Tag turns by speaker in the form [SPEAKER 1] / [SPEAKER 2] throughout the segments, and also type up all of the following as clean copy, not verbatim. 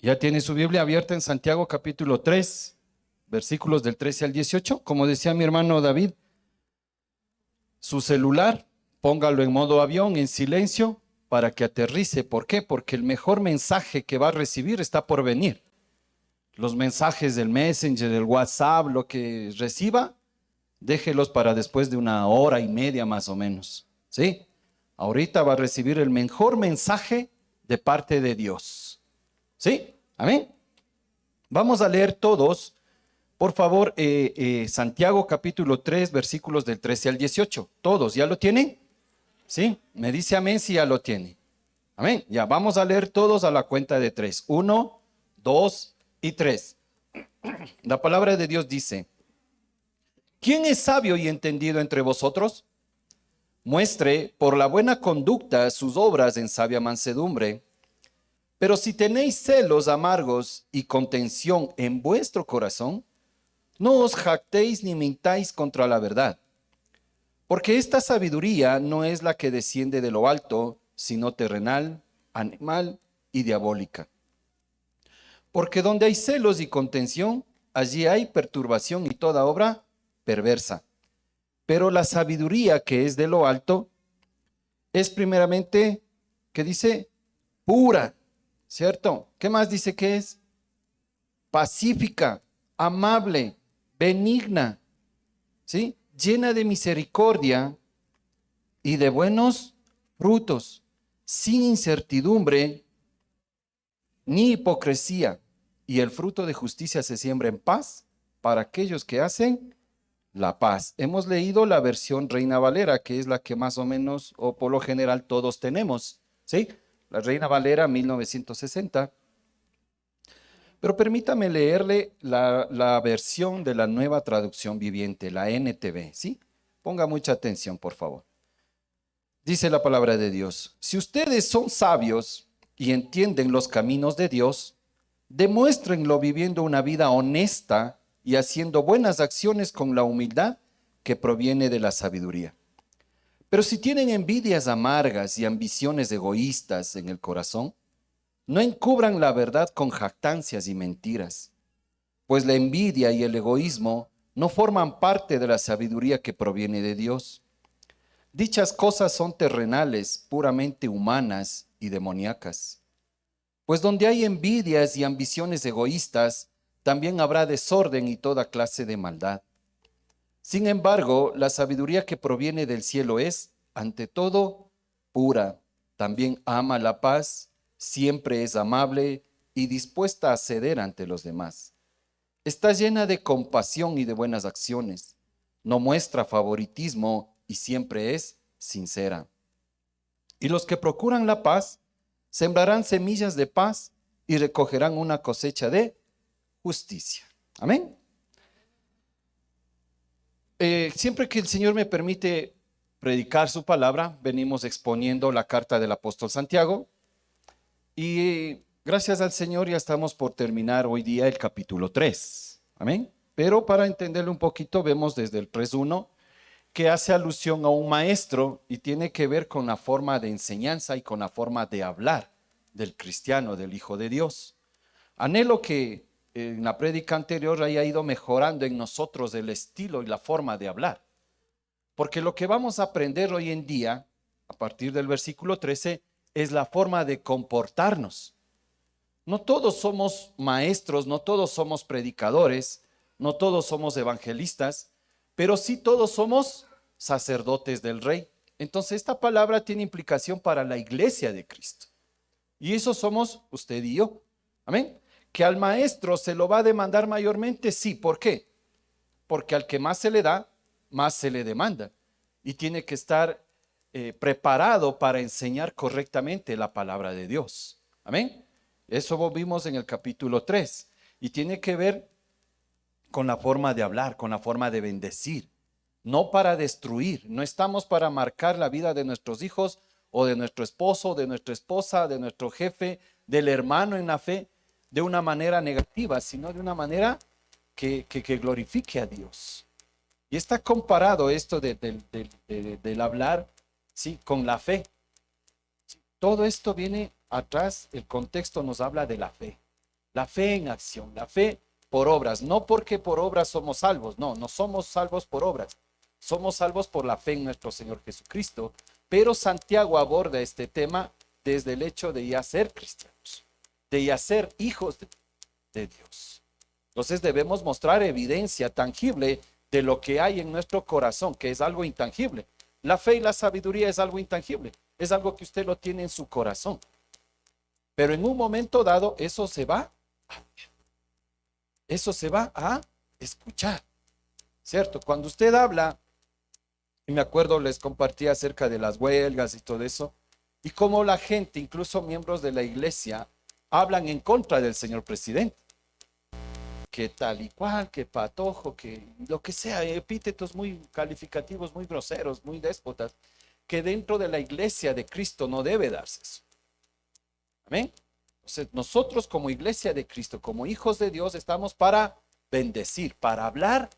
[SPEAKER 1] Ya tiene su Biblia abierta en Santiago capítulo 3, versículos del 13 al 18. Como decía mi hermano David, su celular, póngalo en modo avión, en silencio, para que aterrice. ¿Por qué? Porque el mejor mensaje que va a recibir está por venir. Los mensajes del Messenger, del WhatsApp, lo que reciba, déjelos para después de 1 hora y media más o menos. ¿Sí? Ahorita va a recibir el mejor mensaje de parte de Dios. ¿Sí? Amén. Vamos a leer todos, por favor, Santiago capítulo 3, versículos del 13 al 18. ¿Todos ya lo tienen? ¿Sí? Me dice amén si ya lo tiene. Amén. Ya, vamos a leer todos a la cuenta de 3. 1, 2 y 3. La palabra de Dios dice: ¿quién es sabio y entendido entre vosotros? Muestre por la buena conducta sus obras en sabia mansedumbre. Pero si tenéis celos amargos y contención en vuestro corazón, no os jactéis ni mintáis contra la verdad, porque esta sabiduría no es la que desciende de lo alto, sino terrenal, animal y diabólica. Porque donde hay celos y contención, allí hay perturbación y toda obra perversa. Pero la sabiduría que es de lo alto es primeramente, ¿qué dice? Pura, ¿cierto? ¿Qué más dice que es? Pacífica, amable, benigna, ¿sí? Llena de misericordia y de buenos frutos, sin incertidumbre ni hipocresía. Y el fruto de justicia se siembra en paz para aquellos que hacen la paz. Hemos leído la versión Reina Valera, que es la que más o menos o por lo general todos tenemos, ¿sí? La Reina Valera 1960. Pero permítame leerle la versión de la Nueva Traducción Viviente, la NTV, ¿sí? Ponga mucha atención, por favor. Dice la palabra de Dios: si ustedes son sabios y entienden los caminos de Dios, demuéstrenlo viviendo una vida honesta y haciendo buenas acciones con la humildad que proviene de la sabiduría. Pero si tienen envidias amargas y ambiciones egoístas en el corazón, no encubran la verdad con jactancias y mentiras, pues la envidia y el egoísmo no forman parte de la sabiduría que proviene de Dios. Dichas cosas son terrenales, puramente humanas y demoníacas. Pues donde hay envidias y ambiciones egoístas, también habrá desorden y toda clase de maldad. Sin embargo, la sabiduría que proviene del cielo es, ante todo, pura. También ama la paz, siempre es amable y dispuesta a ceder ante los demás. Está llena de compasión y de buenas acciones. No muestra favoritismo y siempre es sincera. Y los que procuran la paz sembrarán semillas de paz y recogerán una cosecha de justicia. Amén. Siempre que el Señor me permite predicar su palabra, venimos exponiendo la carta del apóstol Santiago y gracias al Señor ya estamos por terminar hoy día el capítulo 3. Amén. Pero para entenderlo un poquito, vemos desde el 3:1 que hace alusión a un maestro y tiene que ver con la forma de enseñanza y con la forma de hablar del cristiano, del Hijo de Dios. Anhelo que en la prédica anterior haya ido mejorando en nosotros el estilo y la forma de hablar. Porque lo que vamos a aprender hoy en día, a partir del versículo 13, es la forma de comportarnos. No todos somos maestros, no todos somos predicadores, no todos somos evangelistas, pero sí todos somos sacerdotes del Rey. Entonces esta palabra tiene implicación para la iglesia de Cristo. Y eso somos usted y yo. Amén. Que al maestro se lo va a demandar mayormente, sí. ¿Por qué? Porque al que más se le da, más se le demanda. Y tiene que estar preparado para enseñar correctamente la palabra de Dios. Amén. Eso vimos en el capítulo 3. Y tiene que ver con la forma de hablar, con la forma de bendecir. No para destruir. No estamos para marcar la vida de nuestros hijos o de nuestro esposo, de nuestra esposa, de nuestro jefe, del hermano en la fe, de una manera negativa, sino de una manera que glorifique a Dios. Y está comparado esto del hablar, ¿sí?, con la fe. Todo esto viene atrás, el contexto nos habla de la fe. La fe en acción, la fe por obras, no porque por obras somos salvos, no, no somos salvos por obras, somos salvos por la fe en nuestro Señor Jesucristo. Pero Santiago aborda este tema desde el hecho de ya ser cristianos, de ya ser hijos de Dios. Entonces debemos mostrar evidencia tangible de lo que hay en nuestro corazón, que es algo intangible. La fe y la sabiduría es algo intangible, es algo que usted lo tiene en su corazón. Pero en un momento dado eso se va a ver, eso se va a escuchar, ¿cierto? Cuando usted habla, y me acuerdo les compartí acerca de las huelgas y todo eso, y cómo la gente, incluso miembros de la iglesia, hablan en contra del señor presidente, que tal y cual, que patojo, que lo que sea, epítetos muy calificativos, muy groseros, muy déspotas, que dentro de la iglesia de Cristo no debe darse eso. Amén. Entonces, nosotros como iglesia de Cristo, como hijos de Dios, estamos para bendecir, para hablar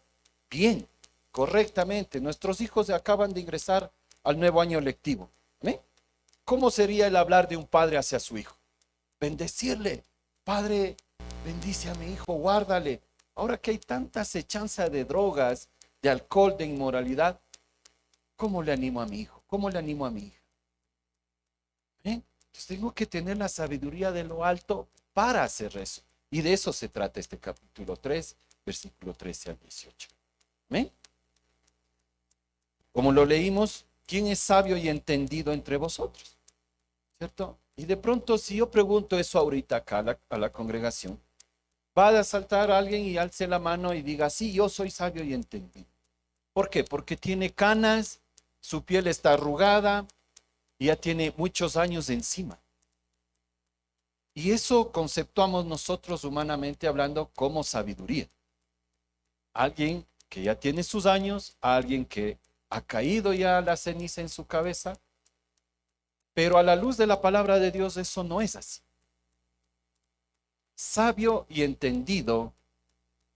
[SPEAKER 1] bien, correctamente. Nuestros hijos acaban de ingresar al nuevo año lectivo. ¿Amén? ¿Cómo sería el hablar de un padre hacia su hijo? Bendecirle. Padre, bendice a mi hijo, guárdale. Ahora que hay tanta acechanza de drogas, de alcohol, de inmoralidad, ¿cómo le animo a mi hijo? ¿Cómo le animo a mi hija? ¿Eh? Entonces tengo que tener la sabiduría de lo alto para hacer eso. Y de eso se trata este capítulo 3, versículo 13 al 18. ¿Eh? Como lo leímos, ¿quién es sabio y entendido entre vosotros? ¿Cierto? Y de pronto, si yo pregunto eso ahorita acá a la congregación, va a saltar alguien y alce la mano y diga, sí, yo soy sabio y entendido. ¿Por qué? Porque tiene canas, su piel está arrugada y ya tiene muchos años encima. Y eso conceptuamos nosotros humanamente hablando como sabiduría. Alguien que ya tiene sus años, alguien que ha caído ya la ceniza en su cabeza, pero a la luz de la palabra de Dios eso no es así. Sabio y entendido,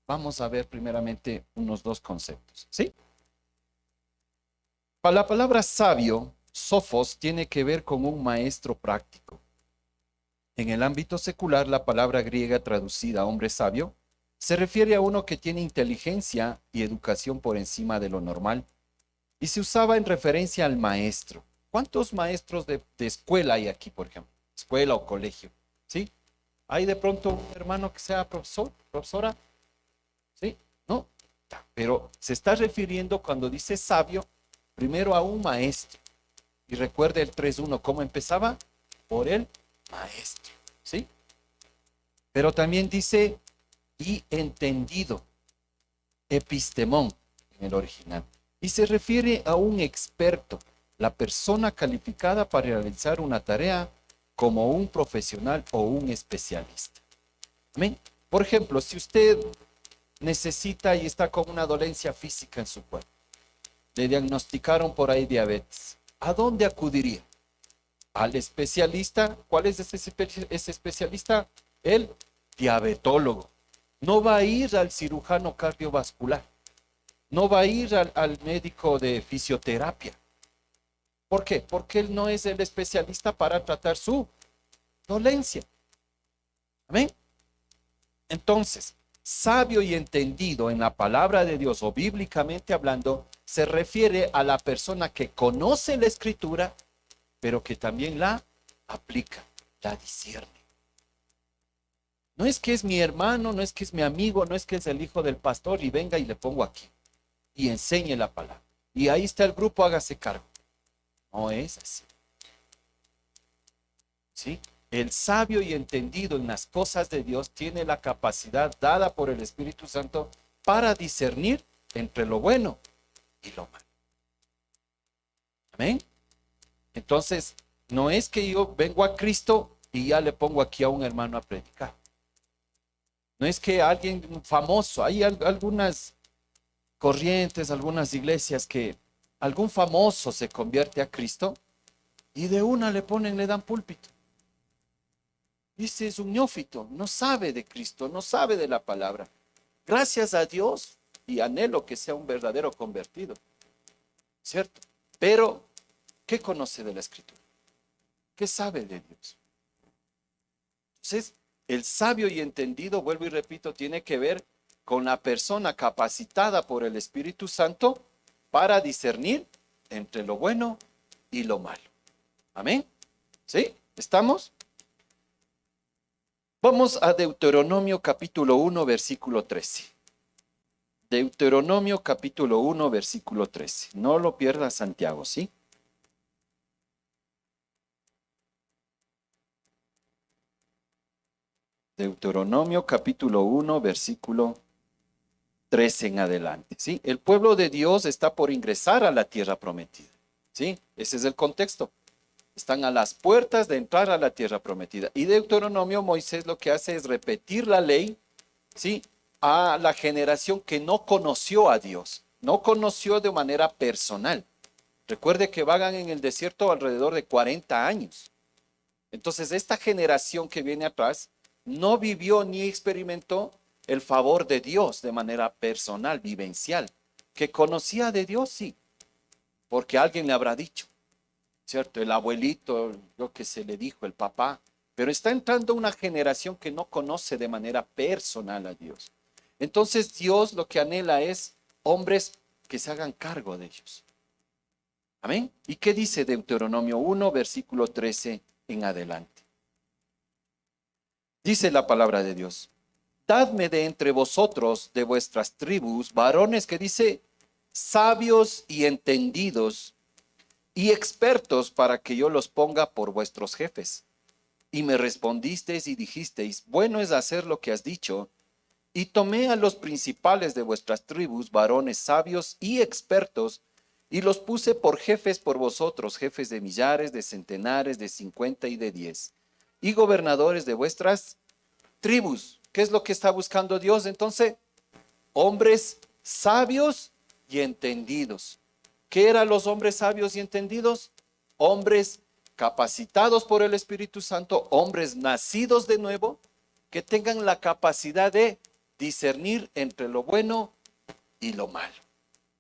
[SPEAKER 1] vamos a ver primeramente unos dos conceptos, ¿sí? Para la palabra sabio, sofos, tiene que ver con un maestro práctico. En el ámbito secular, la palabra griega traducida hombre sabio se refiere a uno que tiene inteligencia y educación por encima de lo normal y se usaba en referencia al maestro. ¿Cuántos maestros de escuela hay aquí, por ejemplo? Escuela o colegio, ¿sí? ¿Hay de pronto un hermano que sea profesor, profesora? ¿Sí? ¿No? Pero se está refiriendo cuando dice sabio, primero a un maestro. Y recuerde el 3.1, ¿cómo empezaba? Por el maestro, ¿sí? Pero también dice y entendido, epistemón en el original. Y se refiere a un experto, la persona calificada para realizar una tarea como un profesional o un especialista. ¿Amén? Por ejemplo, si usted necesita y está con una dolencia física en su cuerpo, le diagnosticaron por ahí diabetes, ¿a dónde acudiría? Al especialista. ¿Cuál es ese especialista? El diabetólogo. No va a ir al cirujano cardiovascular, no va a ir al médico de fisioterapia. ¿Por qué? Porque él no es el especialista para tratar su dolencia. ¿Amén? Entonces, sabio y entendido en la palabra de Dios o bíblicamente hablando, se refiere a la persona que conoce la escritura, pero que también la aplica, la discierne. No es que es mi hermano, no es que es mi amigo, no es que es el hijo del pastor y venga y le pongo aquí y enseñe la palabra. Y ahí está el grupo, hágase cargo. No es así. ¿Sí? El sabio y entendido en las cosas de Dios tiene la capacidad dada por el Espíritu Santo para discernir entre lo bueno y lo malo. Amén. Entonces, no es que yo vengo a Cristo y ya le pongo aquí a un hermano a predicar. No es que alguien famoso, hay algunas corrientes, algunas iglesias que algún famoso se convierte a Cristo y de una le ponen, le dan púlpito. Dice, es un neófito, no sabe de Cristo, no sabe de la palabra. Gracias a Dios y anhelo que sea un verdadero convertido, ¿cierto? Pero, ¿qué conoce de la Escritura? ¿Qué sabe de Dios? Entonces, El sabio y entendido, vuelvo y repito, tiene que ver con la persona capacitada por el Espíritu Santo para discernir entre lo bueno y lo malo. Amén. ¿Sí? ¿Estamos? Vamos a Deuteronomio capítulo 1, versículo 13. Deuteronomio capítulo 1, versículo 13. No lo pierdas, Santiago, ¿sí? Deuteronomio capítulo 1, versículo 13 en adelante, ¿sí? El pueblo de Dios está por ingresar a la tierra prometida, ¿sí? Ese es el contexto. Están a las puertas de entrar a la tierra prometida. Y Deuteronomio, Moisés lo que hace es repetir la ley, ¿sí? A la generación que no conoció a Dios, no conoció de manera personal. Recuerde que vagan en el desierto alrededor de 40 años. Entonces, esta generación que viene atrás no vivió ni experimentó el favor de Dios de manera personal, vivencial. Que conocía de Dios, sí, porque alguien le habrá dicho, ¿cierto? El abuelito, lo que se le dijo, el papá. Pero está entrando una generación que no conoce de manera personal a Dios. Entonces, Dios lo que anhela es hombres que se hagan cargo de ellos. Amén. ¿Y qué dice Deuteronomio 1, versículo 13 en adelante? Dice la palabra de Dios: dadme de entre vosotros, de vuestras tribus, varones que dice, sabios y entendidos y expertos, para que yo los ponga por vuestros jefes. Y me respondisteis y dijisteis, bueno es hacer lo que has dicho. Y tomé a los principales de vuestras tribus, varones sabios y expertos, y los puse por jefes por vosotros, jefes de millares, de centenares, de 50 y de 10, y gobernadores de vuestras tribus. ¿Qué es lo que está buscando Dios? Entonces, hombres sabios y entendidos. ¿Qué eran los hombres sabios y entendidos? Hombres capacitados por el Espíritu Santo, hombres nacidos de nuevo, que tengan la capacidad de discernir entre lo bueno y lo malo.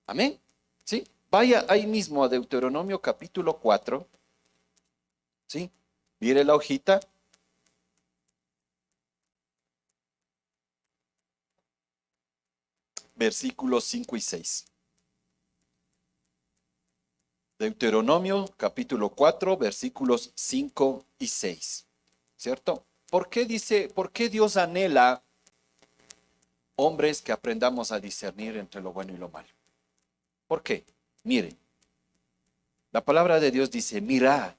[SPEAKER 1] Amén. ¿Sí? Vaya ahí mismo a Deuteronomio capítulo 4. ¿Sí? Mire la hojita. Versículos 5 y 6. Deuteronomio capítulo 4, versículos 5 y 6. ¿Cierto? ¿Por qué Dios anhela hombres que aprendamos a discernir entre lo bueno y lo malo? ¿Por qué? Mire, la palabra de Dios dice, mirad,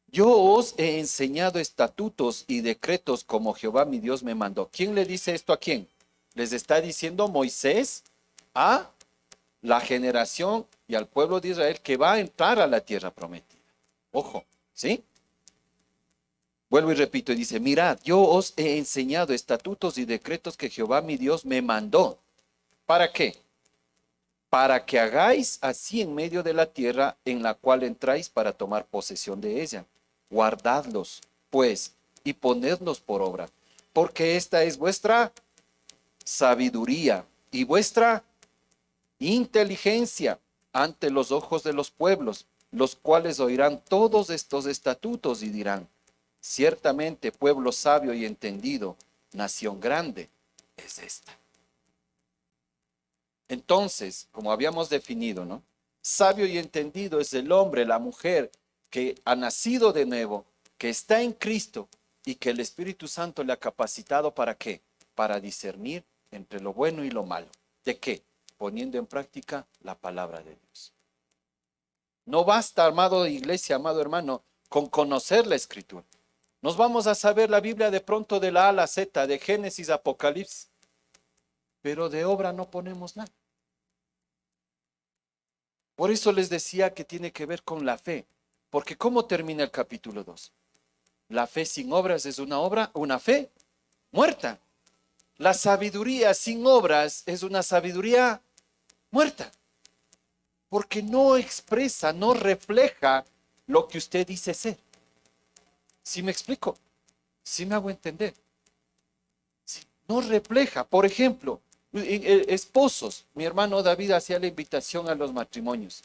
[SPEAKER 1] yo os he enseñado estatutos y decretos como Jehová mi Dios me mandó. ¿Quién le dice esto a quién? Les está diciendo Moisés a la generación y al pueblo de Israel que va a entrar a la tierra prometida. Ojo, ¿sí? Vuelvo y repito y dice, mirad, yo os he enseñado estatutos y decretos que Jehová mi Dios me mandó. ¿Para qué? Para que hagáis así en medio de la tierra en la cual entráis para tomar posesión de ella. Guardadlos, pues, y ponedlos por obra, porque esta es vuestra sabiduría y vuestra inteligencia ante los ojos de los pueblos, los cuales oirán todos estos estatutos y dirán, ciertamente pueblo sabio y entendido, nación grande es esta. Entonces, como habíamos definido, ¿no? Sabio y entendido es el hombre, la mujer que ha nacido de nuevo, que está en Cristo y que el Espíritu Santo le ha capacitado ¿para qué? Para discernir entre lo bueno y lo malo. ¿De qué? Poniendo en práctica la palabra de Dios. No basta, amado iglesia, amado hermano, con conocer la Escritura. Nos vamos a saber la Biblia de pronto de la A a la Z, de Génesis a Apocalipsis, pero de obra no ponemos nada. Por eso les decía que tiene que ver con la fe, porque ¿cómo termina el capítulo 2? La fe sin obras es una fe muerta. La sabiduría sin obras es una sabiduría muerta, porque no expresa, no refleja lo que usted dice ser. ¿Sí me explico? ¿Sí me hago entender? Sí, no refleja. Por ejemplo, esposos, mi hermano David hacía la invitación a los matrimonios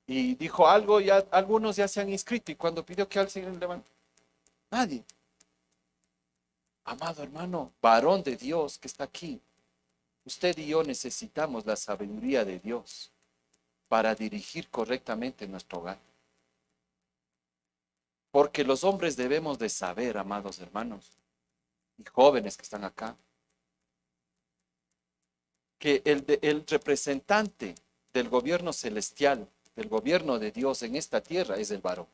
[SPEAKER 1] y dijo algo, ya algunos ya se han inscrito, y cuando pidió que alguien levante, nadie. Amado hermano, varón de Dios que está aquí, usted y yo necesitamos la sabiduría de Dios para dirigir correctamente nuestro hogar. Porque los hombres debemos de saber, amados hermanos y jóvenes que están acá, que el representante del gobierno celestial, del gobierno de Dios en esta tierra es el varón.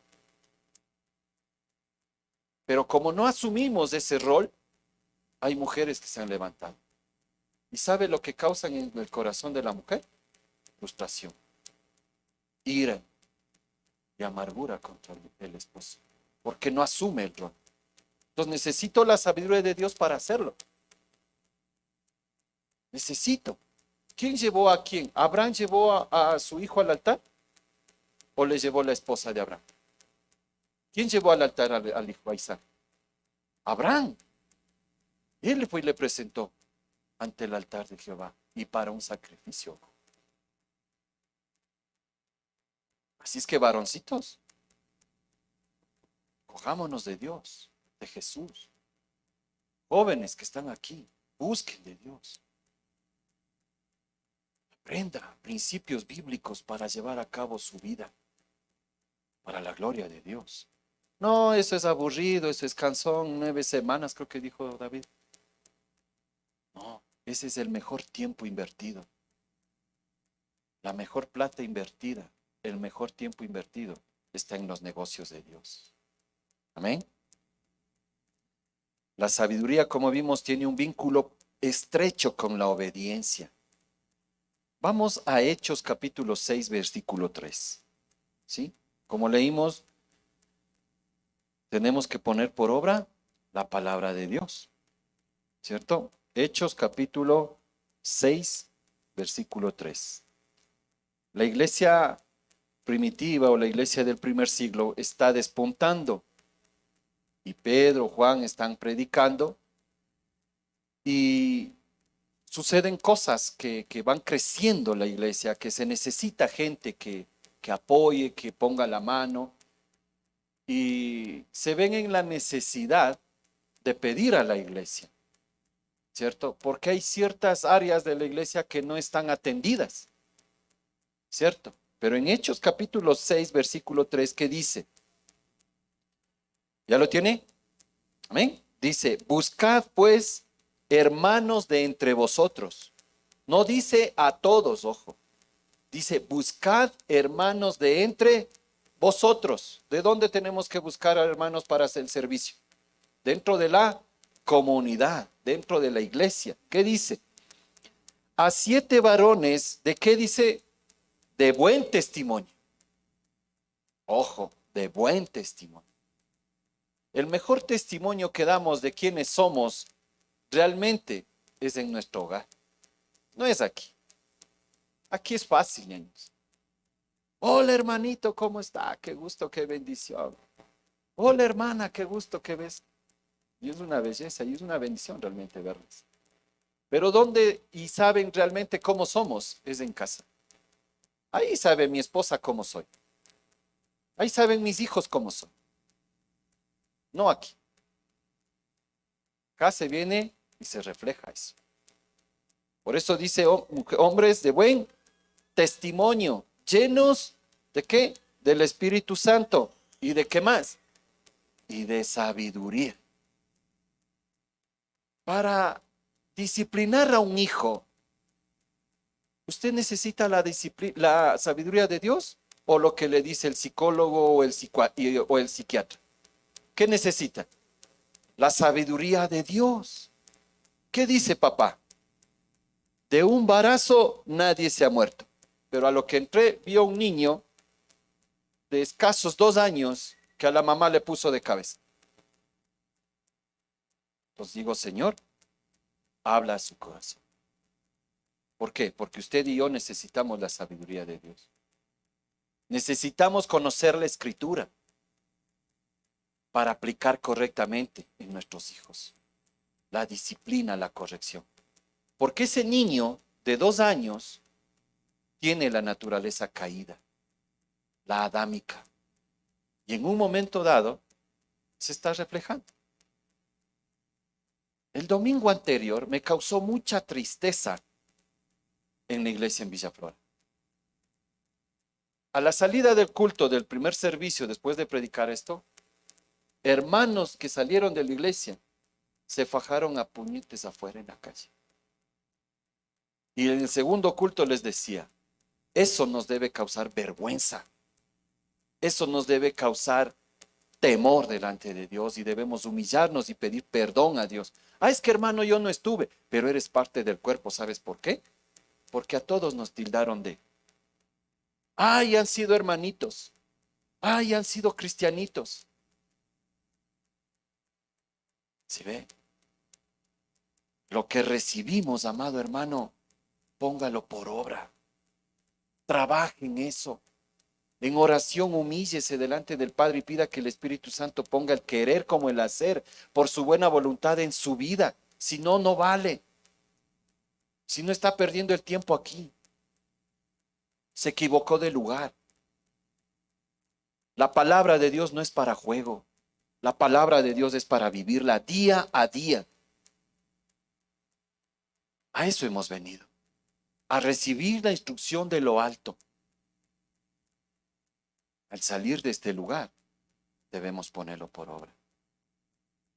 [SPEAKER 1] Pero como no asumimos ese rol, hay mujeres que se han levantado. ¿Y sabe lo que causan en el corazón de la mujer? Frustración, ira y amargura contra el esposo, porque no asume el rol. Entonces necesito la sabiduría de Dios para hacerlo. Necesito. ¿Quién llevó a quién? ¿Abraham llevó a su hijo al altar o le llevó la esposa de Abraham? ¿Quién llevó al altar al hijo, a Isaac? Abraham. Él fue y le presentó ante el altar de Jehová y para un sacrificio. Así es que, varoncitos, cojámonos de Dios, de Jesús. Jóvenes que están aquí, busquen de Dios. Aprenda principios bíblicos para llevar a cabo su vida, para la gloria de Dios. No, eso es aburrido, eso es cansón, 9 semanas creo que dijo David. No, ese es el mejor tiempo invertido, la mejor plata invertida, el mejor tiempo invertido está en los negocios de Dios. Amén. La sabiduría, como vimos, tiene un vínculo estrecho con la obediencia. Vamos a Hechos capítulo 6, versículo 3. ¿Sí? Como leímos, tenemos que poner por obra la palabra de Dios. ¿Cierto? Hechos capítulo 6, versículo 3. La iglesia primitiva o la iglesia del primer siglo está despuntando. Y Pedro, Juan están predicando y suceden cosas que van creciendo la iglesia, que se necesita gente que apoye, que ponga la mano y se ven en la necesidad de pedir a la iglesia, ¿cierto? Porque hay ciertas áreas de la iglesia que no están atendidas, ¿cierto? Pero en Hechos capítulo 6, versículo 3, ¿qué dice? ¿Ya lo tiene? Amén. Dice, buscad pues hermanos de entre vosotros. No dice a todos, ojo. Dice, buscad hermanos de entre vosotros. ¿De dónde tenemos que buscar a hermanos para hacer el servicio? Dentro de la comunidad, dentro de la iglesia. ¿Qué dice? A 7 varones, ¿de qué dice? De buen testimonio. Ojo, de buen testimonio. El mejor testimonio que damos de quiénes somos realmente es en nuestro hogar. No es aquí. Aquí es fácil, niños. Hola, hermanito, ¿cómo está? Qué gusto, qué bendición. Hola, hermana, qué gusto que ves. Y es una belleza y es una bendición realmente verles. Pero ¿dónde y saben realmente cómo somos? Es en casa. Ahí sabe mi esposa cómo soy. Ahí saben mis hijos cómo son. No aquí. Acá se viene y se refleja eso. Por eso dice hombres de buen testimonio, llenos de qué? Del Espíritu Santo. ¿Y de qué más? Y de sabiduría. Para disciplinar a un hijo, ¿usted necesita la sabiduría de Dios o lo que le dice el psicólogo o el psiquiatra? ¿Qué necesita? La sabiduría de Dios. ¿Qué dice papá? De un embarazo nadie se ha muerto. Pero a lo que entré, vio un niño de escasos 2 años que a la mamá le puso de cabeza. Pues digo, Señor, habla a su corazón. ¿Por qué? Porque usted y yo necesitamos la sabiduría de Dios. Necesitamos conocer la escritura para aplicar correctamente en nuestros hijos. La disciplina, la corrección. Porque ese niño de 2 años tiene la naturaleza caída, la adámica. Y en un momento dado se está reflejando. El domingo anterior me causó mucha tristeza en la iglesia en Villaflora. A la salida del culto del primer servicio, después de predicar esto, hermanos que salieron de la iglesia se fajaron a puñetes afuera en la calle. Y en el segundo culto les decía, eso nos debe causar vergüenza. Eso nos debe causar temor delante de Dios y debemos humillarnos y pedir perdón a Dios. Ah, es que hermano, yo no estuve, pero eres parte del cuerpo. ¿Sabes por qué? Porque a todos nos tildaron de, ay, han sido hermanitos. Ay, han sido cristianitos. ¿Sí ve? Lo que recibimos, amado hermano, póngalo por obra. Trabaje en eso. En oración humíllese delante del Padre y pida que el Espíritu Santo ponga el querer como el hacer por su buena voluntad en su vida. Si no, no vale. Si no, está perdiendo el tiempo aquí. Se equivocó de lugar. La palabra de Dios no es para juego. La palabra de Dios es para vivirla día a día. A eso hemos venido. A recibir la instrucción de lo alto. Al salir de este lugar, debemos ponerlo por obra.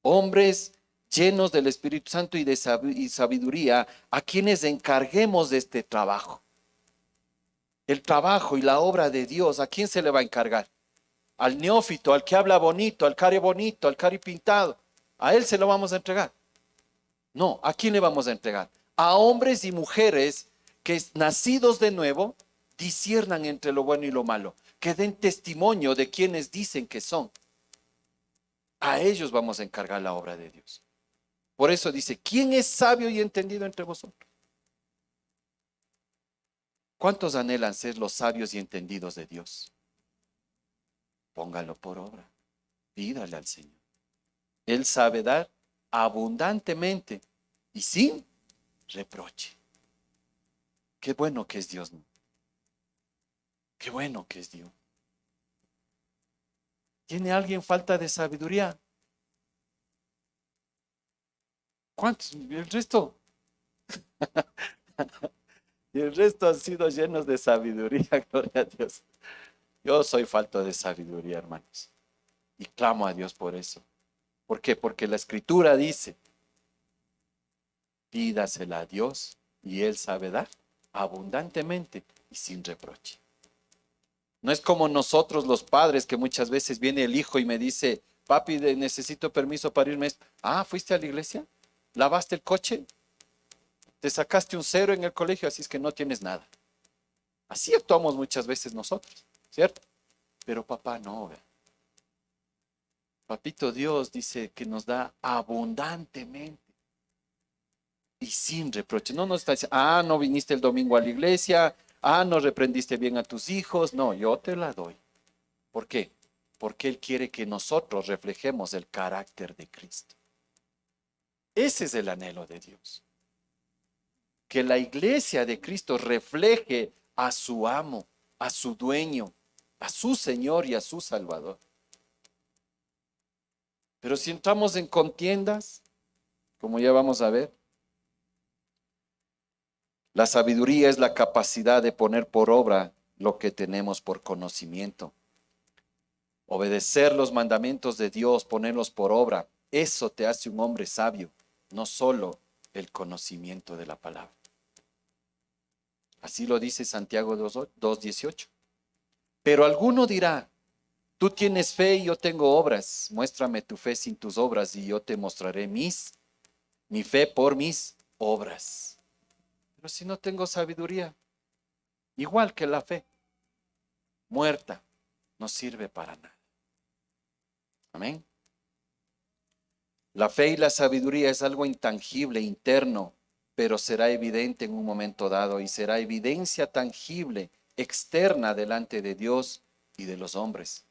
[SPEAKER 1] Hombres llenos del Espíritu Santo y de sabiduría, a quienes encarguemos de este trabajo. El trabajo y la obra de Dios, ¿a quién se le va a encargar? Al neófito, al que habla bonito, al cari bonito, al cari pintado. ¿A él se lo vamos a entregar? No, ¿a quién le vamos a entregar? A hombres y mujeres que nacidos de nuevo disciernan entre lo bueno y lo malo, que den testimonio de quienes dicen que son. A ellos vamos a encargar la obra de Dios. Por eso dice, ¿quién es sabio y entendido entre vosotros? ¿Cuántos anhelan ser los sabios y entendidos de Dios? Póngalo por obra. Pídale al Señor. Él sabe dar abundantemente y sin reproche. Qué bueno que es Dios, ¿no? Qué bueno que es Dios. ¿Tiene alguien falta de sabiduría? ¿Cuántos? El resto. Y el resto han sido llenos de sabiduría, gloria a Dios. Yo soy falto de sabiduría, hermanos. Y clamo a Dios por eso. ¿Por qué? Porque la Escritura dice, pídasela a Dios y Él sabe dar abundantemente y sin reproche. No es como nosotros los padres que muchas veces viene el hijo y me dice, papi, necesito permiso para irme. Ah, ¿fuiste a la iglesia? ¿Lavaste el coche? ¿Te sacaste un 0 en el colegio? Así es que no tienes nada. Así actuamos muchas veces nosotros, ¿cierto? Pero papá no, ve. Papito Dios dice que nos da abundantemente y sin reproche. No nos está diciendo, ah, no viniste el domingo a la iglesia, ah, no reprendiste bien a tus hijos. No, yo te la doy. ¿Por qué? Porque Él quiere que nosotros reflejemos el carácter de Cristo. Ese es el anhelo de Dios. Que la iglesia de Cristo refleje a su amo, a su dueño, a su Señor y a su Salvador. Pero si entramos en contiendas, como ya vamos a ver, la sabiduría es la capacidad de poner por obra lo que tenemos por conocimiento. Obedecer los mandamientos de Dios, ponerlos por obra, eso te hace un hombre sabio, no solo el conocimiento de la palabra. Así lo dice Santiago 2:18. Pero alguno dirá, tú tienes fe y yo tengo obras. Muéstrame tu fe sin tus obras y yo te mostraré mi fe por mis obras. Pero si no tengo sabiduría, igual que la fe, muerta, no sirve para nada. Amén. La fe y la sabiduría es algo intangible, interno, pero será evidente en un momento dado y será evidencia tangible, externa delante de Dios y de los hombres.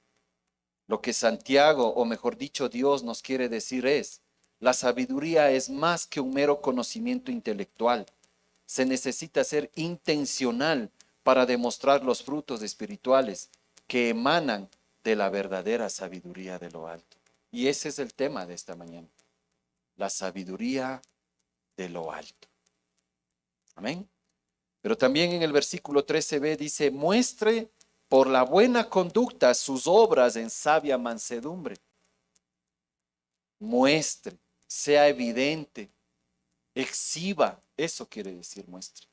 [SPEAKER 1] Lo que Santiago, o mejor dicho, Dios nos quiere decir es, la sabiduría es más que un mero conocimiento intelectual. Se necesita ser intencional para demostrar los frutos espirituales que emanan de la verdadera sabiduría de lo alto. Y ese es el tema de esta mañana. la sabiduría de lo alto. Amén. Pero también en el versículo 13b dice, muestre por la buena conducta sus obras en sabia mansedumbre. Muestre, sea evidente, exhiba, eso quiere decir muestre.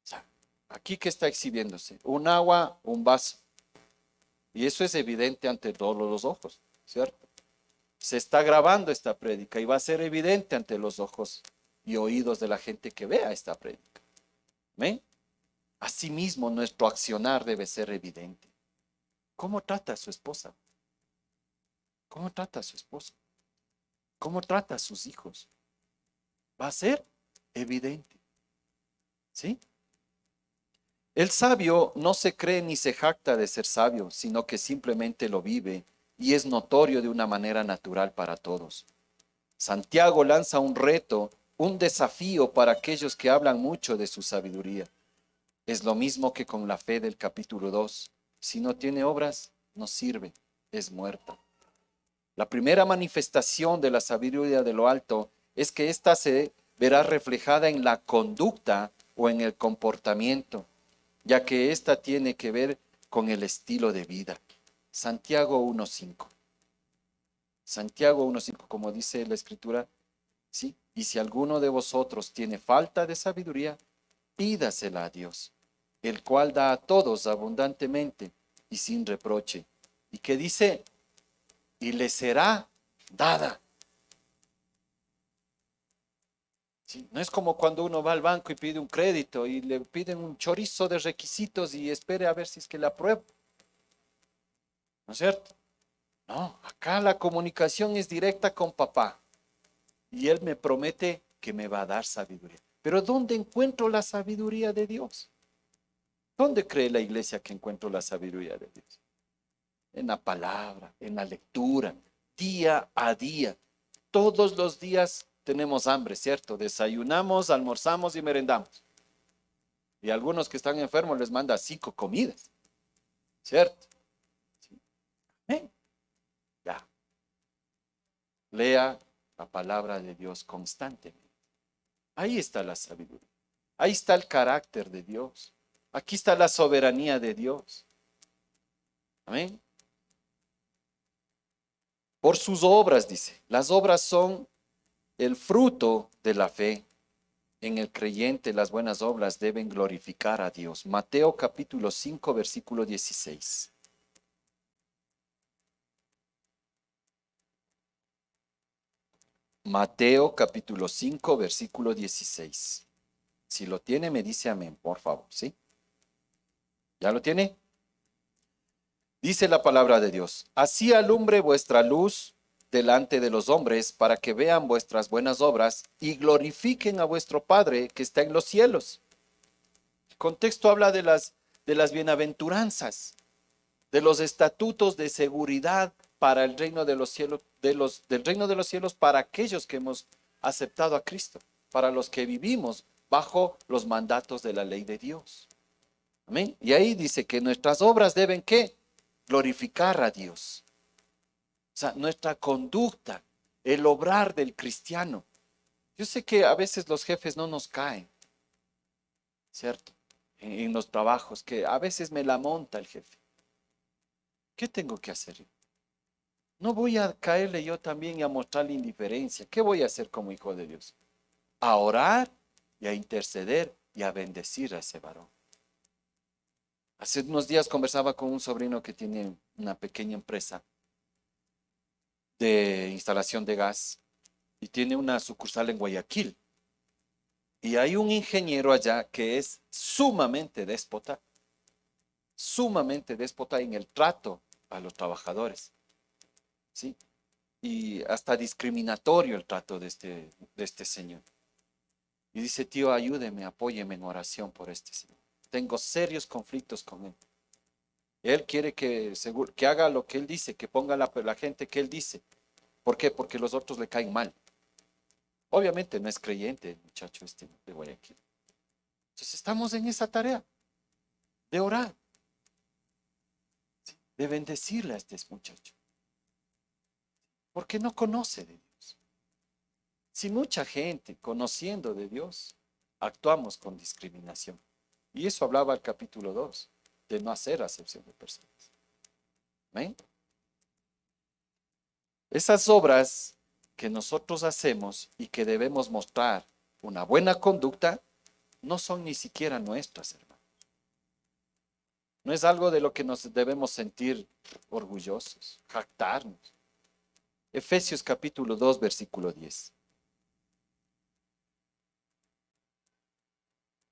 [SPEAKER 1] O sea, aquí que está exhibiéndose, un agua, un vaso. Y eso es evidente ante todos los ojos, ¿cierto? Se está grabando esta prédica y va a ser evidente ante los ojos y oídos de la gente que vea esta prédica. ¿Amén? Asimismo, nuestro accionar debe ser evidente. ¿Cómo trata a su esposa? ¿Cómo trata a su esposo? ¿Cómo trata a sus hijos? Va a ser evidente. ¿Sí? El sabio no se cree ni se jacta de ser sabio, sino que simplemente lo vive y es notorio de una manera natural para todos. Santiago lanza un reto, un desafío para aquellos que hablan mucho de su sabiduría. Es lo mismo que con la fe del capítulo 2. Si no tiene obras, no sirve, es muerta. La primera manifestación de la sabiduría de lo alto es que ésta se verá reflejada en la conducta o en el comportamiento, ya que ésta tiene que ver con el estilo de vida. Santiago 1.5. Santiago 1.5, como dice la escritura, ¿sí? Y si alguno de vosotros tiene falta de sabiduría, pídasela a Dios, el cual da a todos abundantemente y sin reproche. ¿Y qué dice? Y le será dada. ¿Sí? No es como cuando uno va al banco y pide un crédito y le piden un chorizo de requisitos y espere a ver si es que le aprueba. ¿No es cierto? No, acá la comunicación es directa con papá y él me promete que me va a dar sabiduría. Pero ¿dónde encuentro la sabiduría de Dios? ¿Dónde cree la iglesia que encuentro la sabiduría de Dios? En la palabra, en la lectura, día a día. Todos los días tenemos hambre, ¿cierto? Desayunamos, almorzamos y merendamos. Y a algunos que están enfermos les manda 5 comidas, ¿cierto? Sí. Ya. Lea la palabra de Dios constantemente. Ahí está la sabiduría. Ahí está el carácter de Dios. Aquí está la soberanía de Dios. Amén. Por sus obras, dice. Las obras son el fruto de la fe. En el creyente las buenas obras deben glorificar a Dios. Mateo capítulo 5, versículo 16. Mateo capítulo 5, versículo 16. Si lo tiene, me dice amén, por favor, ¿sí? ¿Ya lo tiene? Dice la palabra de Dios. Así alumbre vuestra luz delante de los hombres para que vean vuestras buenas obras y glorifiquen a vuestro Padre que está en los cielos. El contexto habla de las bienaventuranzas, de los estatutos de seguridad para el reino de los cielos, del reino de los cielos para aquellos que hemos aceptado a Cristo, para los que vivimos bajo los mandatos de la ley de Dios. Amén. Y ahí dice que nuestras obras deben ¿qué? Glorificar a Dios. O sea, nuestra conducta, el obrar del cristiano. Yo sé que a veces los jefes no nos caen, ¿cierto? En los trabajos, que a veces me la monta el jefe. ¿Qué tengo que hacer yo? No voy a caerle yo también y a mostrarle indiferencia. ¿Qué voy a hacer como hijo de Dios? A orar y a interceder y a bendecir a ese varón. Hace unos días conversaba con un sobrino que tiene una pequeña empresa de instalación de gas y tiene una sucursal en Guayaquil. Y hay un ingeniero allá que es sumamente déspota en el trato a los trabajadores, ¿sí? Y hasta discriminatorio el trato de este señor. Y dice, tío, ayúdeme, apóyeme en oración por este señor. Tengo serios conflictos con él. Él quiere que haga lo que él dice, que ponga la gente que él dice. ¿Por qué? Porque los otros le caen mal. Obviamente no es creyente el muchacho este de Guayaquil. Entonces estamos en esa tarea de orar, ¿sí? De bendecirle a este muchacho. Porque no conoce de Dios. Si mucha gente, conociendo de Dios, actuamos con discriminación. Y eso hablaba el capítulo 2, de no hacer acepción de personas. ¿Ven? Esas obras que nosotros hacemos y que debemos mostrar una buena conducta, no son ni siquiera nuestras, hermanos. No es algo de lo que nos debemos sentir orgullosos, jactarnos. Efesios capítulo 2, versículo 10.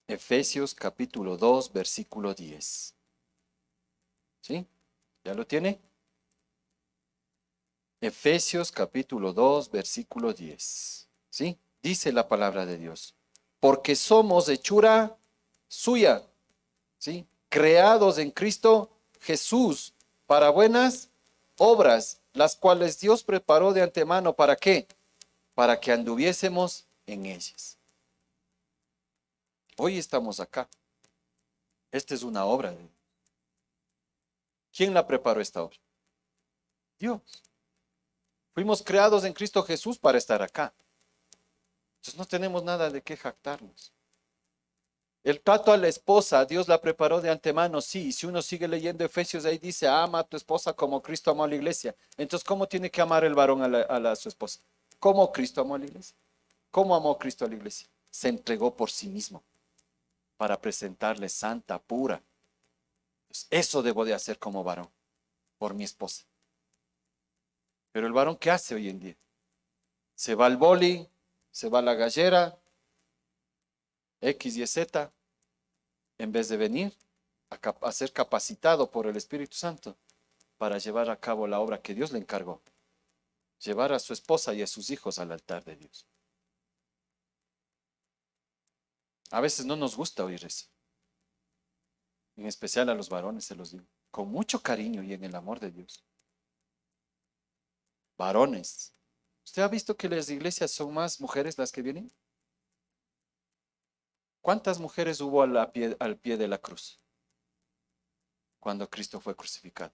[SPEAKER 1] Efesios capítulo 2, versículo 10. ¿Sí? ¿Ya lo tiene? Efesios capítulo 2, versículo 10. ¿Sí? Dice la palabra de Dios. Porque somos hechura suya, ¿sí? Creados en Cristo Jesús para buenas obras, las cuales Dios preparó de antemano. ¿Para qué? Para que anduviésemos en ellas. Hoy estamos acá. Esta es una obra de Dios. ¿Quién la preparó esta obra? Dios. Fuimos creados en Cristo Jesús para estar acá. Entonces no tenemos nada de qué jactarnos. El trato a la esposa, Dios la preparó de antemano, sí. Si uno sigue leyendo Efesios, ahí dice, ama a tu esposa como Cristo amó a la iglesia. Entonces, ¿cómo tiene que amar el varón a su esposa? ¿Cómo Cristo amó a la iglesia? ¿Cómo amó Cristo a la iglesia? Se entregó por sí mismo para presentarle santa, pura. Entonces, eso debo de hacer como varón, por mi esposa. Pero el varón, ¿qué hace hoy en día? Se va al boli, se va a la gallera, X y Z, en vez de venir a ser capacitado por el Espíritu Santo para llevar a cabo la obra que Dios le encargó, llevar a su esposa y a sus hijos al altar de Dios. A veces no nos gusta oír eso, en especial a los varones, se los digo, con mucho cariño y en el amor de Dios. Varones, ¿usted ha visto que las iglesias son más mujeres las que vienen? ¿Cuántas mujeres hubo al pie de la cruz cuando Cristo fue crucificado?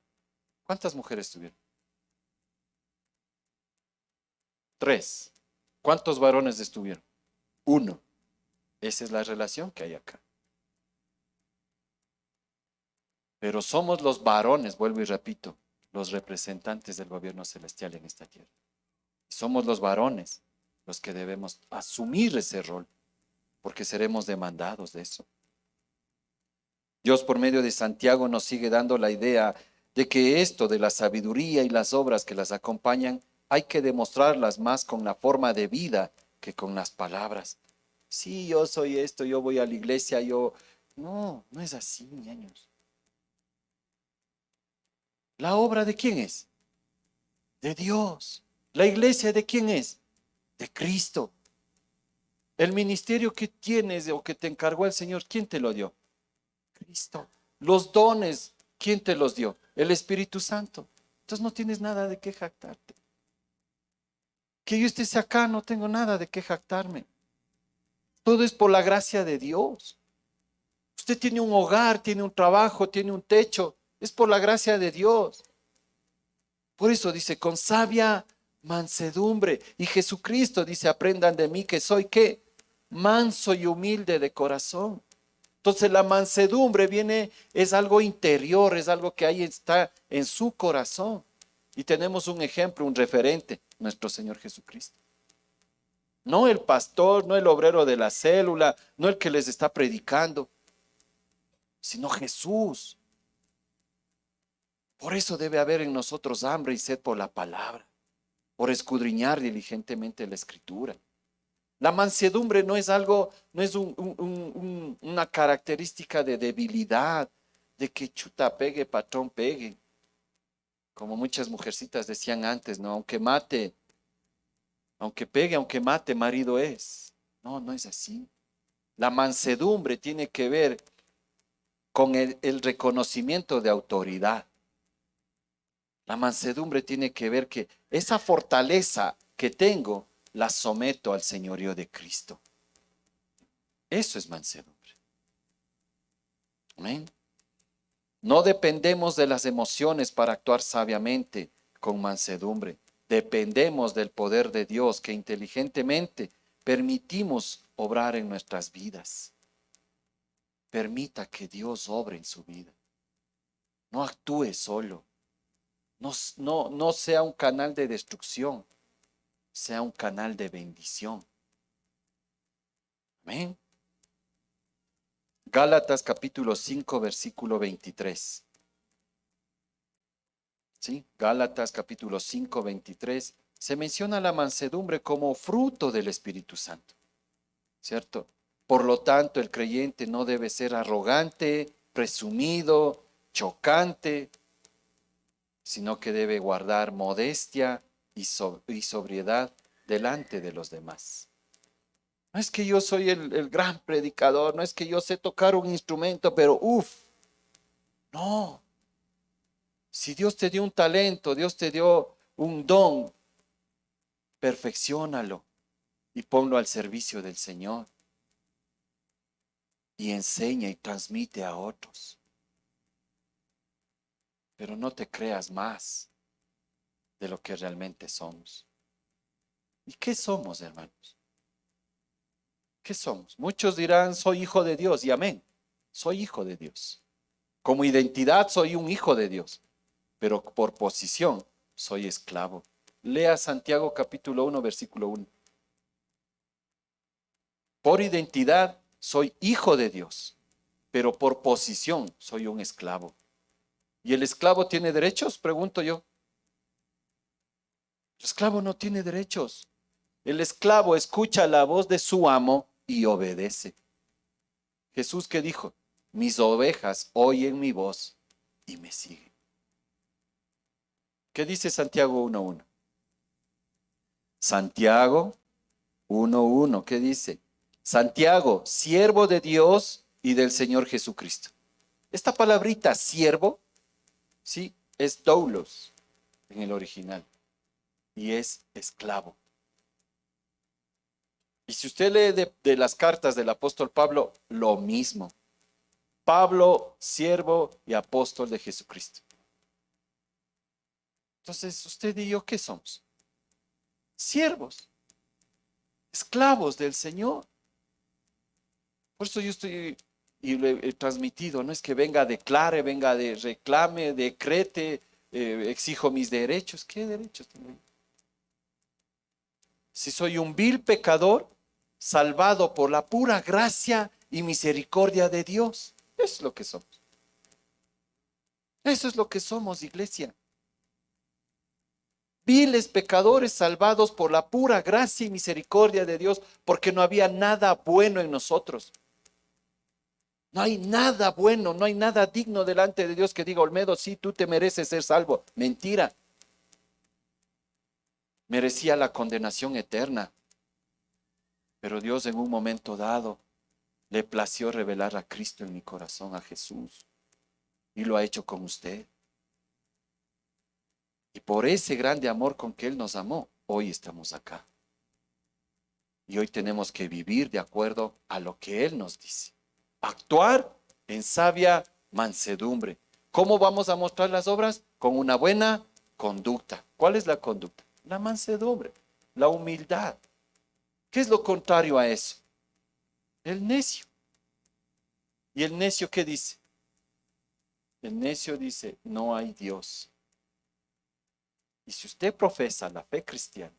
[SPEAKER 1] ¿Cuántas mujeres tuvieron? 3. ¿Cuántos varones estuvieron? 1. Esa es la relación que hay acá. Pero somos los varones, vuelvo y repito, los representantes del gobierno celestial en esta tierra. Y somos los varones los que debemos asumir ese rol, porque seremos demandados de eso. Dios por medio de Santiago nos sigue dando la idea de que esto de la sabiduría y las obras que las acompañan, hay que demostrarlas más con la forma de vida que con las palabras. Sí, yo soy esto, yo voy a la iglesia, yo... No, no es así, niños. ¿La obra de quién es? De Dios. ¿La iglesia de quién es? De Cristo. El ministerio que tienes o que te encargó el Señor, ¿quién te lo dio? Cristo. Los dones, ¿quién te los dio? El Espíritu Santo. Entonces no tienes nada de qué jactarte. Que yo esté acá, no tengo nada de qué jactarme. Todo es por la gracia de Dios. Usted tiene un hogar, tiene un trabajo, tiene un techo. Es por la gracia de Dios. Por eso dice, con sabia mansedumbre. Y Jesucristo dice, aprendan de mí que soy, ¿qué? Manso y humilde de corazón. Entonces la mansedumbre viene, es algo interior, es algo que ahí está en su corazón. Y tenemos un ejemplo, un referente, nuestro Señor Jesucristo. No el pastor, no el obrero de la célula, no el que les está predicando, sino Jesús. Por eso debe haber en nosotros hambre y sed por la palabra, por escudriñar diligentemente la Escritura. La mansedumbre no es algo, no es una característica de debilidad, de que chuta pegue, patrón pegue. Como muchas mujercitas decían antes, ¿no? Aunque mate, aunque pegue, aunque mate, marido es. No, no es así. La mansedumbre tiene que ver con el reconocimiento de autoridad. La mansedumbre tiene que ver que esa fortaleza que tengo la someto al señorío de Cristo. Eso es mansedumbre. Amén. No dependemos de las emociones para actuar sabiamente con mansedumbre. Dependemos del poder de Dios que inteligentemente permitimos obrar en nuestras vidas. Permita que Dios obre en su vida. No actúe solo. No sea un canal de destrucción, sea un canal de bendición. Amén. Gálatas capítulo 5, versículo 23. ¿Sí? Gálatas capítulo 5, 23. Se menciona la mansedumbre como fruto del Espíritu Santo, ¿cierto? Por lo tanto, el creyente no debe ser arrogante, presumido, chocante, sino que debe guardar modestia y sobriedad delante de los demás. No es que yo soy el gran predicador, no es que yo sé tocar un instrumento, pero no. Si Dios te dio un talento, Dios te dio un don, perfecciónalo y ponlo al servicio del Señor. Y enseña y transmite a otros. Pero no te creas más de lo que realmente somos. ¿Y qué somos, hermanos? ¿Qué somos? Muchos dirán, soy hijo de Dios, y amén. Soy hijo de Dios. Como identidad soy un hijo de Dios, pero por posición soy esclavo. Lea Santiago capítulo 1, versículo 1. Por identidad soy hijo de Dios, pero por posición soy un esclavo. ¿Y el esclavo tiene derechos? Pregunto yo. El esclavo no tiene derechos. El esclavo escucha la voz de su amo y obedece. Jesús, ¿qué dijo? Mis ovejas oyen mi voz y me siguen. ¿Qué dice Santiago 1:1? Santiago 1:1, ¿qué dice? Santiago, siervo de Dios y del Señor Jesucristo. Esta palabrita siervo, sí, es doulos en el original y es esclavo. Y si usted lee de las cartas del apóstol Pablo, lo mismo. Pablo, siervo y apóstol de Jesucristo. Entonces, usted y yo, ¿qué somos? Siervos, esclavos del Señor. Por eso yo estoy, y lo he transmitido, no es que venga, declare, venga, de reclame, decrete, exijo mis derechos. ¿Qué derechos tengo yo? Si soy un vil pecador, salvado por la pura gracia y misericordia de Dios. Eso es lo que somos. Eso es lo que somos, iglesia. Viles pecadores salvados por la pura gracia y misericordia de Dios, porque no había nada bueno en nosotros. No hay nada bueno, no hay nada digno delante de Dios que diga, Olmedo, sí, tú te mereces ser salvo. Mentira. Merecía la condenación eterna. Pero Dios en un momento dado le plació revelar a Cristo en mi corazón, a Jesús. Y lo ha hecho con usted. Y por ese grande amor con que Él nos amó, hoy estamos acá. Y hoy tenemos que vivir de acuerdo a lo que Él nos dice. Actuar en sabia mansedumbre. ¿Cómo vamos a mostrar las obras? Con una buena conducta. ¿Cuál es la conducta? La mansedumbre, la humildad. ¿Qué es lo contrario a eso? El necio. ¿Y el necio qué dice? El necio dice, no hay Dios. Y si usted profesa la fe cristiana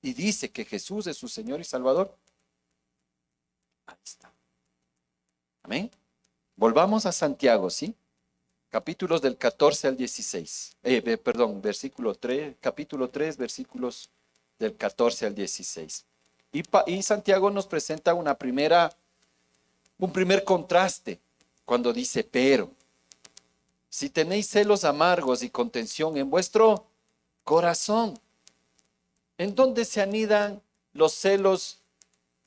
[SPEAKER 1] y dice que Jesús es su Señor y Salvador, ahí está. Amén. Volvamos a Santiago, ¿sí? Capítulos del 14 al 16. Versículo 3, capítulo 3, versículos del 14 al 16. Y Santiago nos presenta un primer contraste cuando dice, pero, si tenéis celos amargos y contención en vuestro corazón, ¿en dónde se anidan los celos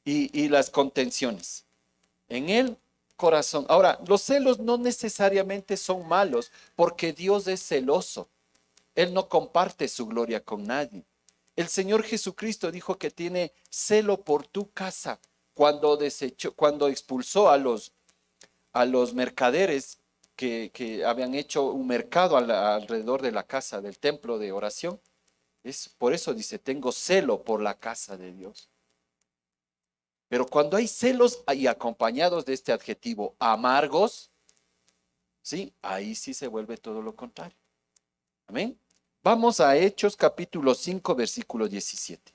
[SPEAKER 1] y las contenciones? En el corazón. Ahora, los celos no necesariamente son malos, porque Dios es celoso. Él no comparte su gloria con nadie. El Señor Jesucristo dijo que tiene celo por tu casa cuando expulsó a los mercaderes que habían hecho un mercado alrededor de la casa del templo de oración. Por eso dice, tengo celo por la casa de Dios. Pero cuando hay celos y acompañados de este adjetivo amargos, ¿sí? Ahí sí se vuelve todo lo contrario. Amén. Vamos a Hechos capítulo 5, versículo 17.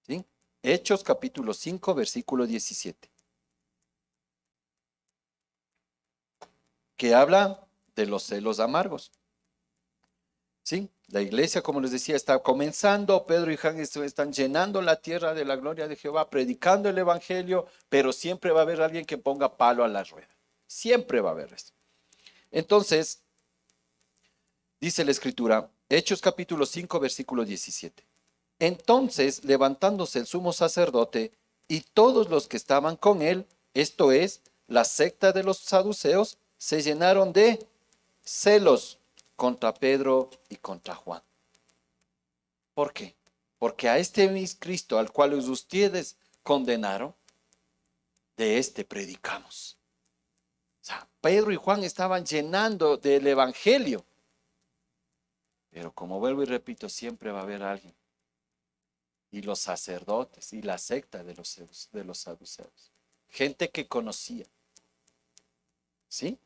[SPEAKER 1] ¿Sí? Hechos capítulo 5, versículo 17. Que habla de los celos amargos. ¿Sí? La iglesia, como les decía, está comenzando. Pedro y Juan están llenando la tierra de la gloria de Jehová, predicando el evangelio, pero siempre va a haber alguien que ponga palo a la rueda. Siempre va a haber esto. Entonces, dice la escritura, Hechos capítulo 5, versículo 17. Entonces, levantándose el sumo sacerdote y todos los que estaban con él, esto es, la secta de los saduceos, se llenaron de celos contra Pedro y contra Juan. ¿Por qué? Porque a este mismo Cristo al cual ustedes condenaron, de este predicamos. O sea, Pedro y Juan estaban llenando del evangelio. Pero como vuelvo y repito, siempre va a haber alguien. Y los sacerdotes y la secta de los saduceos. Gente que conocía. ¿Sí?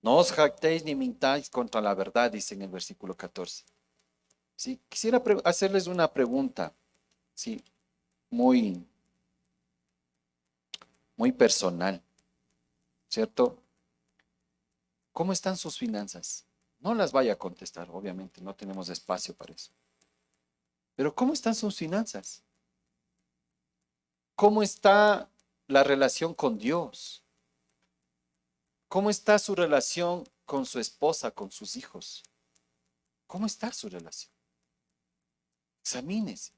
[SPEAKER 1] No os jactéis ni mintáis contra la verdad, dice en el versículo 14. ¿Sí? Quisiera hacerles una pregunta, ¿sí? Muy, muy personal, ¿cierto? ¿Cómo están sus finanzas? No las vaya a contestar, obviamente, no tenemos espacio para eso. Pero ¿cómo están sus finanzas? ¿Cómo está la relación con Dios? ¿Cómo está su relación con su esposa, con sus hijos? ¿Cómo está su relación? Examínese.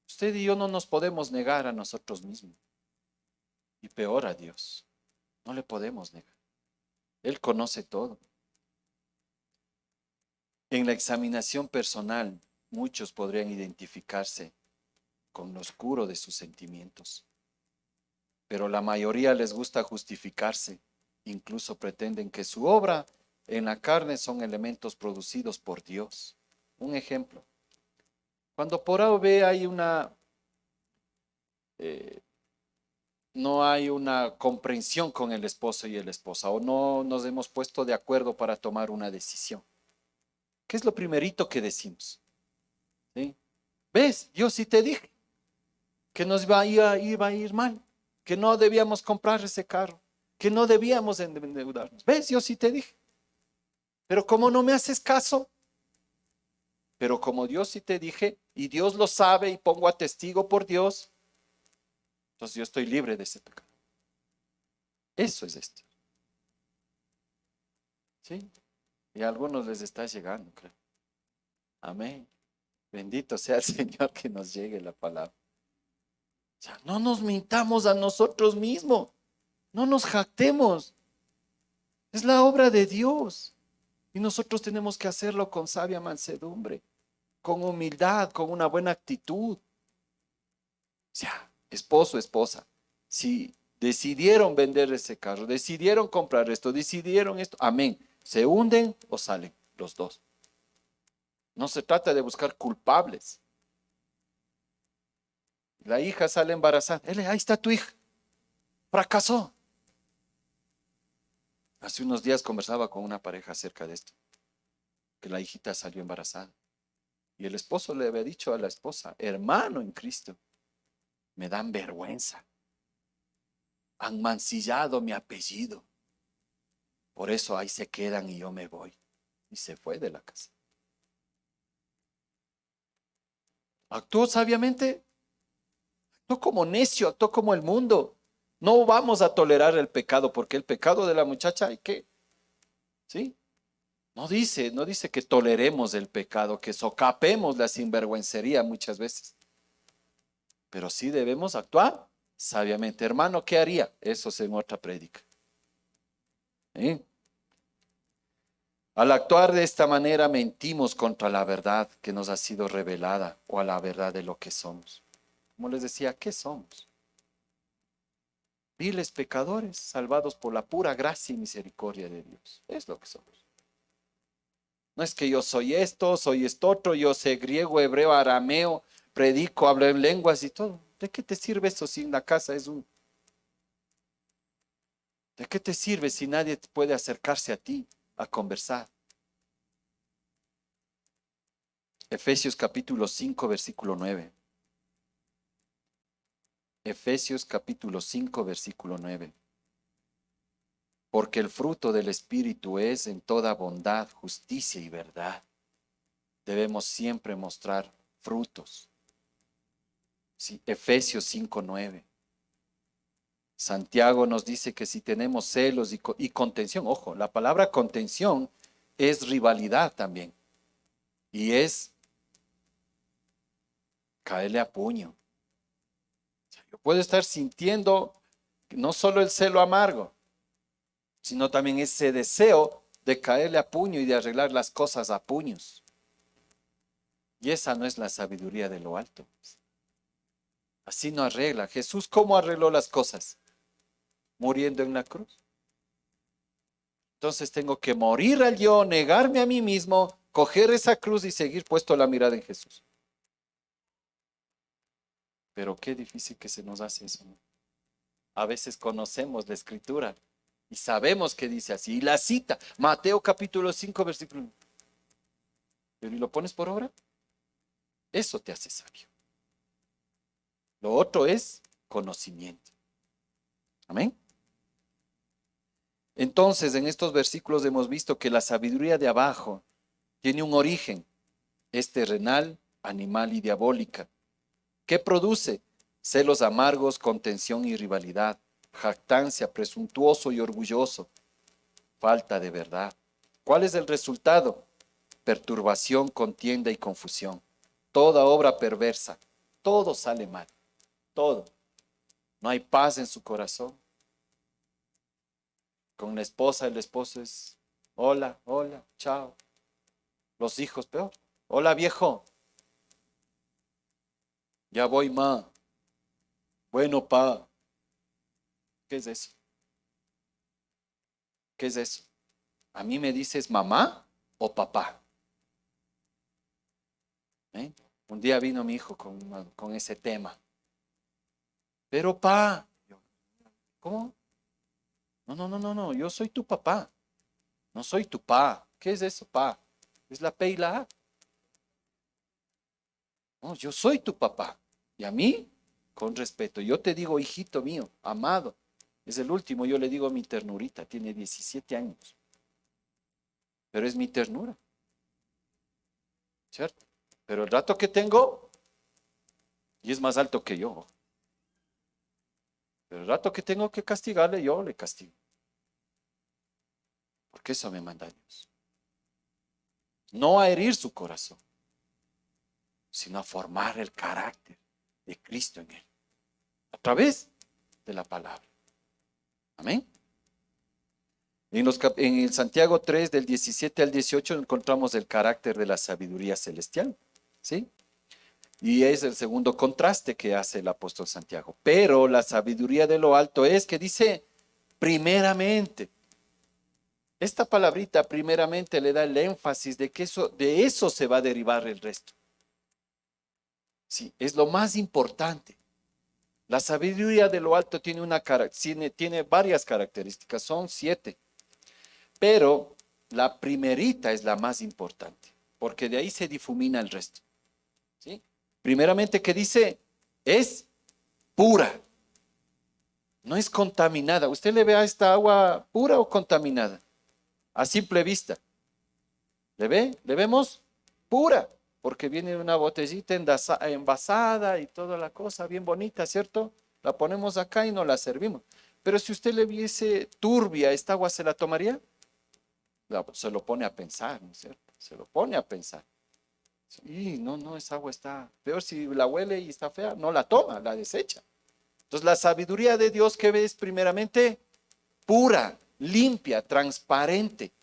[SPEAKER 1] Usted y yo no nos podemos negar a nosotros mismos. Y peor a Dios. No le podemos negar. Él conoce todo. En la examinación personal, muchos podrían identificarse con lo oscuro de sus sentimientos. Pero la mayoría les gusta justificarse. Incluso pretenden que su obra en la carne son elementos producidos por Dios. Un ejemplo. Cuando por A o B hay no hay una comprensión con el esposo y la esposa, o no nos hemos puesto de acuerdo para tomar una decisión. ¿Qué es lo primerito que decimos? ¿Sí? ¿Ves? Yo sí te dije que iba a ir mal, que no debíamos comprar ese carro, que no debíamos endeudarnos. ¿Ves? Yo sí te dije. Pero como no me haces caso, pero como Dios sí te dije, y Dios lo sabe y pongo a testigo por Dios, entonces yo estoy libre de ese pecado. Eso es esto. ¿Sí? Y a algunos les está llegando, creo. Amén. Bendito sea el Señor que nos llegue la palabra. O sea, no nos mintamos a nosotros mismos. No nos jactemos. Es la obra de Dios. Y nosotros tenemos que hacerlo con sabia mansedumbre, con humildad, con una buena actitud. O sea, esposo, esposa, si decidieron vender ese carro, decidieron comprar esto, decidieron esto, amén. ¿Se hunden o salen los dos? No se trata de buscar culpables. La hija sale embarazada. Ahí está tu hija. Fracasó. Hace unos días conversaba con una pareja acerca de esto, que la hijita salió embarazada. Y el esposo le había dicho a la esposa, hermano en Cristo, me dan vergüenza. Han mancillado mi apellido. Por eso ahí se quedan y yo me voy. Y se fue de la casa. Actuó sabiamente, actuó como necio, actuó como el mundo. No vamos a tolerar el pecado, porque el pecado de la muchacha hay que, ¿sí? No dice que toleremos el pecado, que socapemos la sinvergüencería muchas veces. Pero sí debemos actuar sabiamente. Hermano, ¿qué haría? Eso es en otra prédica. ¿Sí? Al actuar de esta manera mentimos contra la verdad que nos ha sido revelada o a la verdad de lo que somos. Como les decía, ¿qué somos? Viles pecadores salvados por la pura gracia y misericordia de Dios. Es lo que somos. No es que yo soy esto otro, yo sé griego, hebreo, arameo, predico, hablo en lenguas y todo. ¿De qué te sirve eso si en la casa es un... ¿De qué te sirve si nadie puede acercarse a ti a conversar? Efesios capítulo 5, versículo 9. Efesios capítulo 5, versículo 9. Porque el fruto del Espíritu es en toda bondad, justicia y verdad. Debemos siempre mostrar frutos. Sí, Efesios 5, 9. Santiago nos dice que si tenemos celos y contención, ojo, la palabra contención es rivalidad también. Y es caerle a puño. O sea, yo puedo estar sintiendo no solo el celo amargo, sino también ese deseo de caerle a puño y de arreglar las cosas a puños. Y esa no es la sabiduría de lo alto. Así no arregla. Jesús, ¿cómo arregló las cosas? Muriendo en la cruz. Entonces tengo que morir al yo, negarme a mí mismo, coger esa cruz y seguir puesto la mirada en Jesús. Pero qué difícil que se nos hace eso, ¿no? A veces conocemos la escritura y sabemos que dice así. Y la cita, Mateo capítulo 5, versículo 1. Pero ¿y lo pones por obra? Eso te hace sabio. Lo otro es conocimiento. Amén. Entonces, en estos versículos hemos visto que la sabiduría de abajo tiene un origen, es terrenal, animal y diabólica. ¿Qué produce? Celos amargos, contención y rivalidad, jactancia, presuntuoso y orgulloso, falta de verdad. ¿Cuál es el resultado? Perturbación, contienda y confusión. Toda obra perversa, todo sale mal, todo. No hay paz en su corazón. Con la esposa, el esposo es hola, hola, chao. Los hijos peor. Hola viejo. Ya voy, ma. Bueno, pa. ¿Qué es eso? ¿Qué es eso? ¿A mí me dices mamá o papá? ¿Eh? Un día vino mi hijo con ese tema. Pero pa. ¿Cómo? No, no, no, no, no. Yo soy tu papá. No soy tu pa. ¿Qué es eso, pa? Es la P y la A. No, yo soy tu papá. Y a mí, con respeto, yo te digo, hijito mío, amado. Es el último, yo le digo mi ternurita, tiene 17 años. Pero es mi ternura, ¿cierto? Pero el rato que tengo, y es más alto que yo, pero el rato que tengo que castigarle, yo le castigo. Porque eso me manda Dios. No a herir su corazón, sino a formar el carácter de Cristo en él. A través de la palabra. Amén. En el Santiago 3, del 17 al 18, encontramos el carácter de la sabiduría celestial. ¿Sí? Y es el segundo contraste que hace el apóstol Santiago. Pero la sabiduría de lo alto es que dice primeramente. Esta palabrita primeramente le da el énfasis de que de eso se va a derivar el resto. Sí, es lo más importante. La sabiduría de lo alto tiene varias características, son 7. Pero la primerita es la más importante, porque de ahí se difumina el resto. ¿Sí? Primeramente, ¿qué dice? Es pura, no es contaminada. ¿Usted le ve a esta agua pura o contaminada? A simple vista. ¿Le ve? ¿Le vemos? Pura, porque viene una botellita envasada y toda la cosa bien bonita, ¿cierto? La ponemos acá y no la servimos. Pero si usted le viese turbia, ¿esta agua se la tomaría? Se lo pone a pensar, ¿no es cierto? Se lo pone a pensar. Y no, no, esa agua está peor. Si la huele y está fea, no la toma, la desecha. Entonces la sabiduría de Dios que ves primeramente pura, limpia, transparente.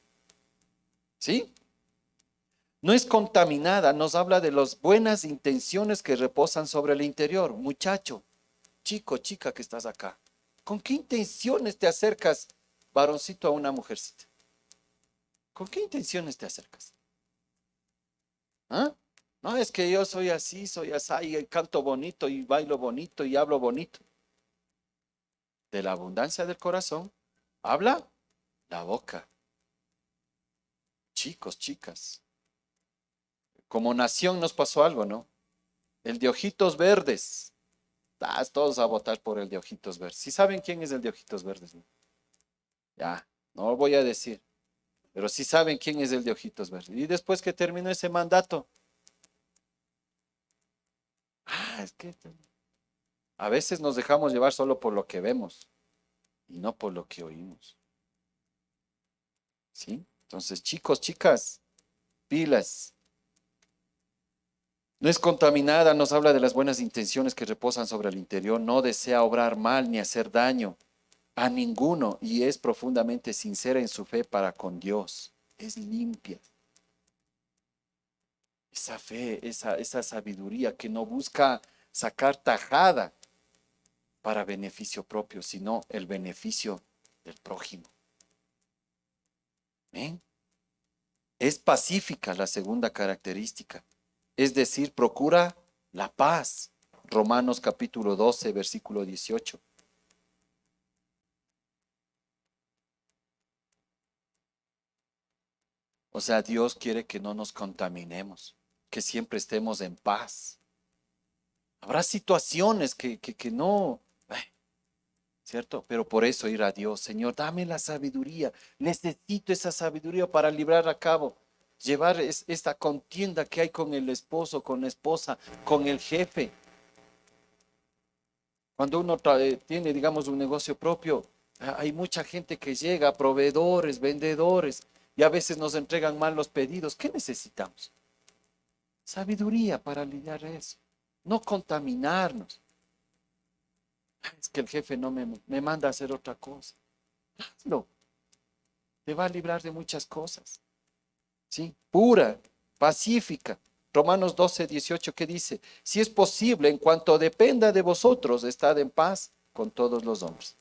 [SPEAKER 1] ¿Sí? No es contaminada, nos habla de las buenas intenciones que reposan sobre el interior. Muchacho, chico, chica que estás acá, ¿con qué intenciones te acercas, varoncito, a una mujercita? ¿Con qué intenciones te acercas? ¿Ah? No, es que yo soy así, y canto bonito, y bailo bonito, y hablo bonito. De la abundancia del corazón, habla la boca. Chicos, chicas, como nación nos pasó algo, ¿no? El de ojitos verdes. Todos a votar por el de ojitos verdes. ¿Sí saben quién es el de ojitos verdes? ¿No? Ya, no lo voy a decir, pero sí saben quién es el de ojitos verdes. Y después que terminó ese mandato, es que a veces nos dejamos llevar solo por lo que vemos y no por lo que oímos. ¿Sí? Entonces, chicos, chicas, pilas. No es contaminada, nos habla de las buenas intenciones que reposan sobre el interior, no desea obrar mal ni hacer daño a ninguno y es profundamente sincera en su fe para con Dios. Es limpia. Esa fe, esa sabiduría que no busca sacar tajada para beneficio propio, sino el beneficio del prójimo. ¿Ven? Es pacífica la segunda característica, es decir, procura la paz. Romanos capítulo 12, versículo 18. O sea, Dios quiere que no nos contaminemos, que siempre estemos en paz. Habrá situaciones que no, ¿cierto? Pero por eso ir a Dios, Señor, dame la sabiduría. Necesito esa sabiduría para librar a cabo, llevar esta contienda que hay con el esposo, con la esposa, con el jefe. Cuando uno tiene, digamos, un negocio propio, hay mucha gente que llega, proveedores, vendedores, y a veces nos entregan mal los pedidos. ¿Qué necesitamos? Sabiduría para lidiar eso. No contaminarnos. Es que el jefe no me manda a hacer otra cosa. Hazlo. Te va a librar de muchas cosas. ¿Sí? Pura, pacífica. Romanos 12, 18, ¿qué dice? Si es posible, en cuanto dependa de vosotros, estad en paz con todos los hombres.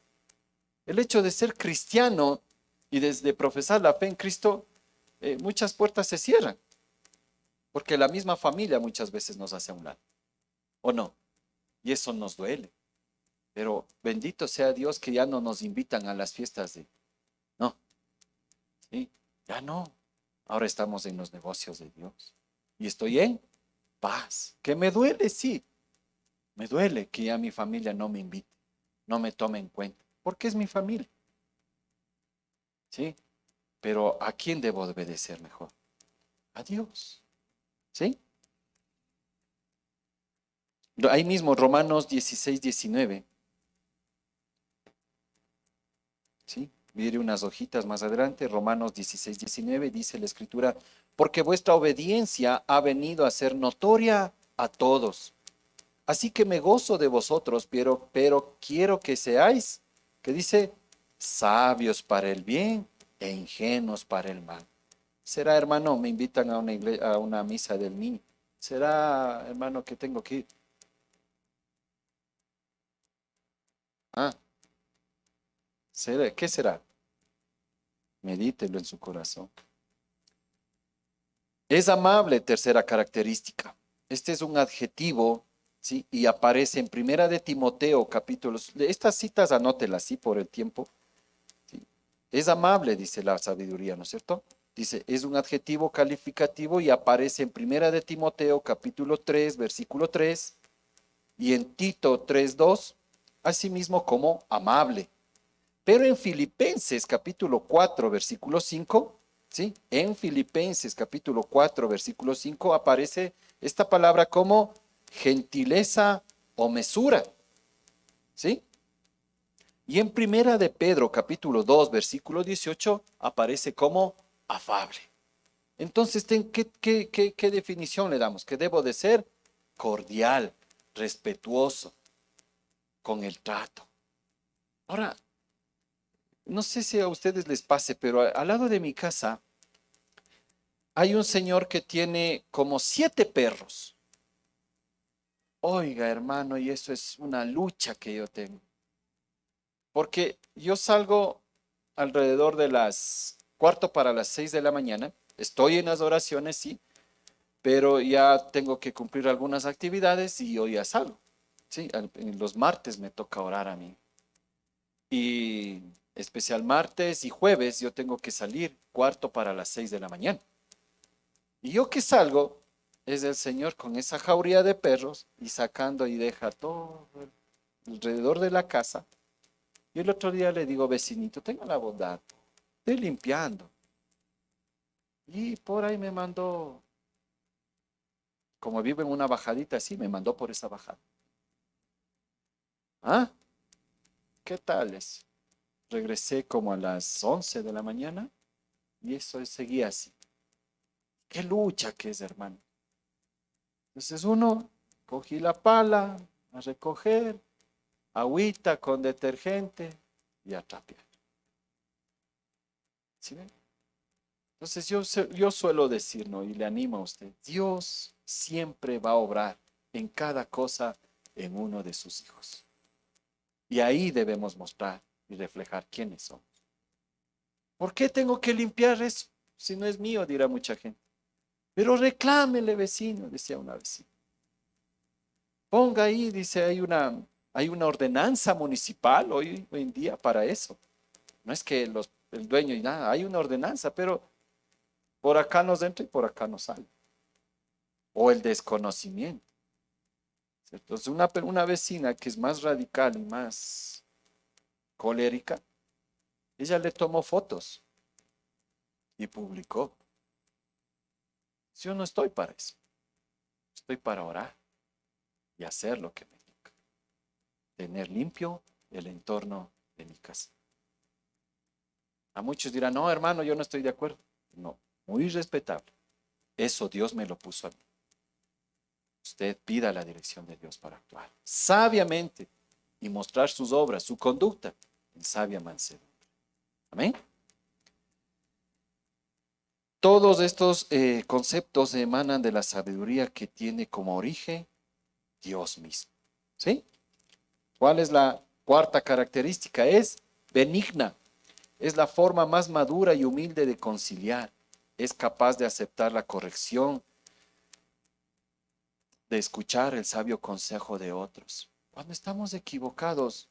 [SPEAKER 1] El hecho de ser cristiano y desde profesar la fe en Cristo, muchas puertas se cierran, porque la misma familia muchas veces nos hace a un lado, ¿o no? Y eso nos duele. Pero bendito sea Dios que ya no nos invitan a las fiestas de, no, ¿sí? Ya no. Ahora estamos en los negocios de Dios. Y estoy en paz. Que me duele, sí. Me duele que ya mi familia no me invite, no me tome en cuenta, porque es mi familia, ¿sí? Pero ¿a quién debo obedecer mejor? A Dios, ¿sí? Ahí mismo, Romanos 16, 19, ¿sí? Mire unas hojitas más adelante, Romanos 16, 19, dice la escritura, porque vuestra obediencia ha venido a ser notoria a todos. Así que me gozo de vosotros, pero quiero que seáis, que dice, sabios para el bien e ingenuos para el mal. ¿Será, hermano, me invitan a una a una misa del niño? ¿Será, hermano, que tengo que ir? Ah, ¿qué será? Medítelo en su corazón. Es amable, tercera característica. Este es un adjetivo, ¿sí? Y aparece en Primera de Timoteo, capítulos. Estas citas anótelas, ¿sí? Por el tiempo. ¿Sí? Es amable, dice la sabiduría, ¿no es cierto? Dice, es un adjetivo calificativo y aparece en Primera de Timoteo, capítulo 3, versículo 3, y en Tito 3:2, asimismo como amable. Pero en Filipenses capítulo 4, versículo 5, ¿sí? En Filipenses capítulo 4, versículo 5 aparece esta palabra como gentileza o mesura, ¿sí? Y en Primera de Pedro capítulo 2, versículo 18 aparece como afable. Entonces, ¿qué definición le damos? Que debo de ser cordial, respetuoso con el trato. Ahora, no sé si a ustedes les pase, pero al lado de mi casa hay un señor que tiene como 7 perros. Oiga, hermano, y eso es una lucha que yo tengo. Porque yo salgo alrededor de las cuarto para las 6 de la mañana, estoy en las oraciones, sí, pero ya tengo que cumplir algunas actividades y yo ya salgo. Sí, en los martes me toca orar a mí. Y especial martes y jueves yo tengo que salir cuarto para las 6 de la mañana. Y yo que salgo es el Señor con esa jauría de perros y sacando y deja todo alrededor de la casa. Y el otro día le digo, vecinito, tenga la bondad, estoy limpiando. Y por ahí me mandó, como vivo en una bajadita así, me mandó por esa bajada. ¿Ah? ¿Qué tal es? Regresé como a las 11 de la mañana y eso seguía así. Qué lucha que es, hermano. Entonces uno, cogí la pala a recoger, agüita con detergente y a trapear. ¿Sí ven? Entonces yo suelo decir, ¿no? Y le animo a usted, Dios siempre va a obrar en cada cosa en uno de sus hijos. Y ahí debemos mostrar y reflejar quiénes somos. ¿Por qué tengo que limpiar eso? Si no es mío, dirá mucha gente. Pero reclámele, vecino, decía una vecina. Ponga ahí, dice, hay una ordenanza municipal hoy en día para eso. No es que el dueño y nada, hay una ordenanza, pero por acá nos entra y por acá nos sale. O el desconocimiento. ¿Cierto? Entonces, una vecina que es más radical y más colérica, ella le tomó fotos y publicó. Yo no estoy para eso. Estoy para orar y hacer lo que me toca. Tener limpio el entorno de mi casa. A muchos dirán, no, hermano, yo no estoy de acuerdo. No, muy respetable. Eso Dios me lo puso a mí. Usted pida la dirección de Dios para actuar sabiamente y mostrar sus obras, su conducta en sabia mansedumbre. Amén. Todos estos conceptos emanan de la sabiduría que tiene como origen Dios mismo. ¿Sí? ¿Cuál es la cuarta característica? Es benigna. Es la forma más madura y humilde de conciliar. Es capaz de aceptar la corrección, de escuchar el sabio consejo de otros. Cuando estamos equivocados,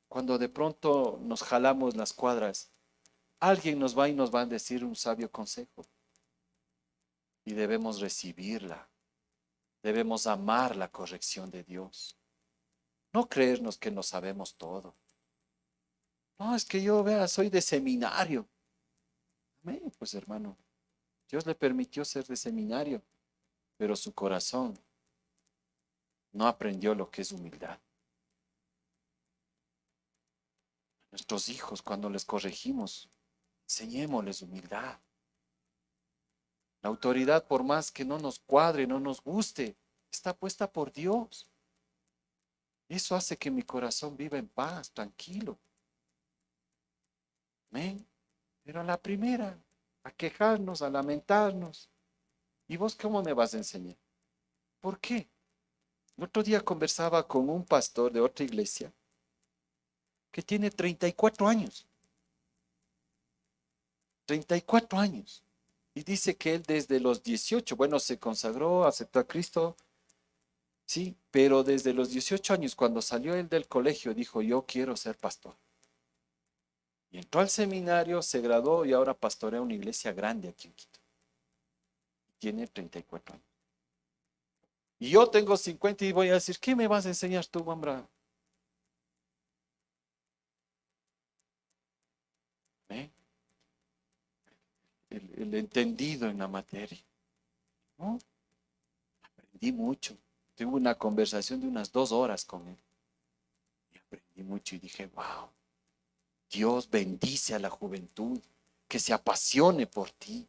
[SPEAKER 1] cuando de pronto nos jalamos las cuadras, alguien nos va y nos va a decir un sabio consejo y debemos recibirla. Debemos amar la corrección de Dios. No creernos que no sabemos todo. No, es que yo, vea, soy de seminario. Amén, pues hermano, Dios le permitió ser de seminario, pero su corazón no aprendió lo que es humildad. Nuestros hijos, cuando les corregimos, enseñémosles humildad. La autoridad, por más que no nos cuadre, no nos guste, está puesta por Dios. Eso hace que mi corazón viva en paz, tranquilo. Amén. Pero a la primera, a quejarnos, a lamentarnos. ¿Y vos cómo me vas a enseñar? ¿Por qué? El otro día conversaba con un pastor de otra iglesia que tiene 34 años. 34 años. Y dice que él desde los 18, bueno, se consagró, aceptó a Cristo, sí, pero desde los 18 años, cuando salió él del colegio, dijo, yo quiero ser pastor. Y entró al seminario, se graduó y ahora pastorea una iglesia grande aquí en Quito. Tiene 34 años. Y yo tengo 50 y voy a decir, ¿qué me vas a enseñar tú, Wambra? ¿Eh? El entendido en la materia. ¿No? Aprendí mucho. Tuve una conversación de unas 2 horas con él. Y aprendí mucho y dije, wow, Dios bendice a la juventud, que se apasione por ti,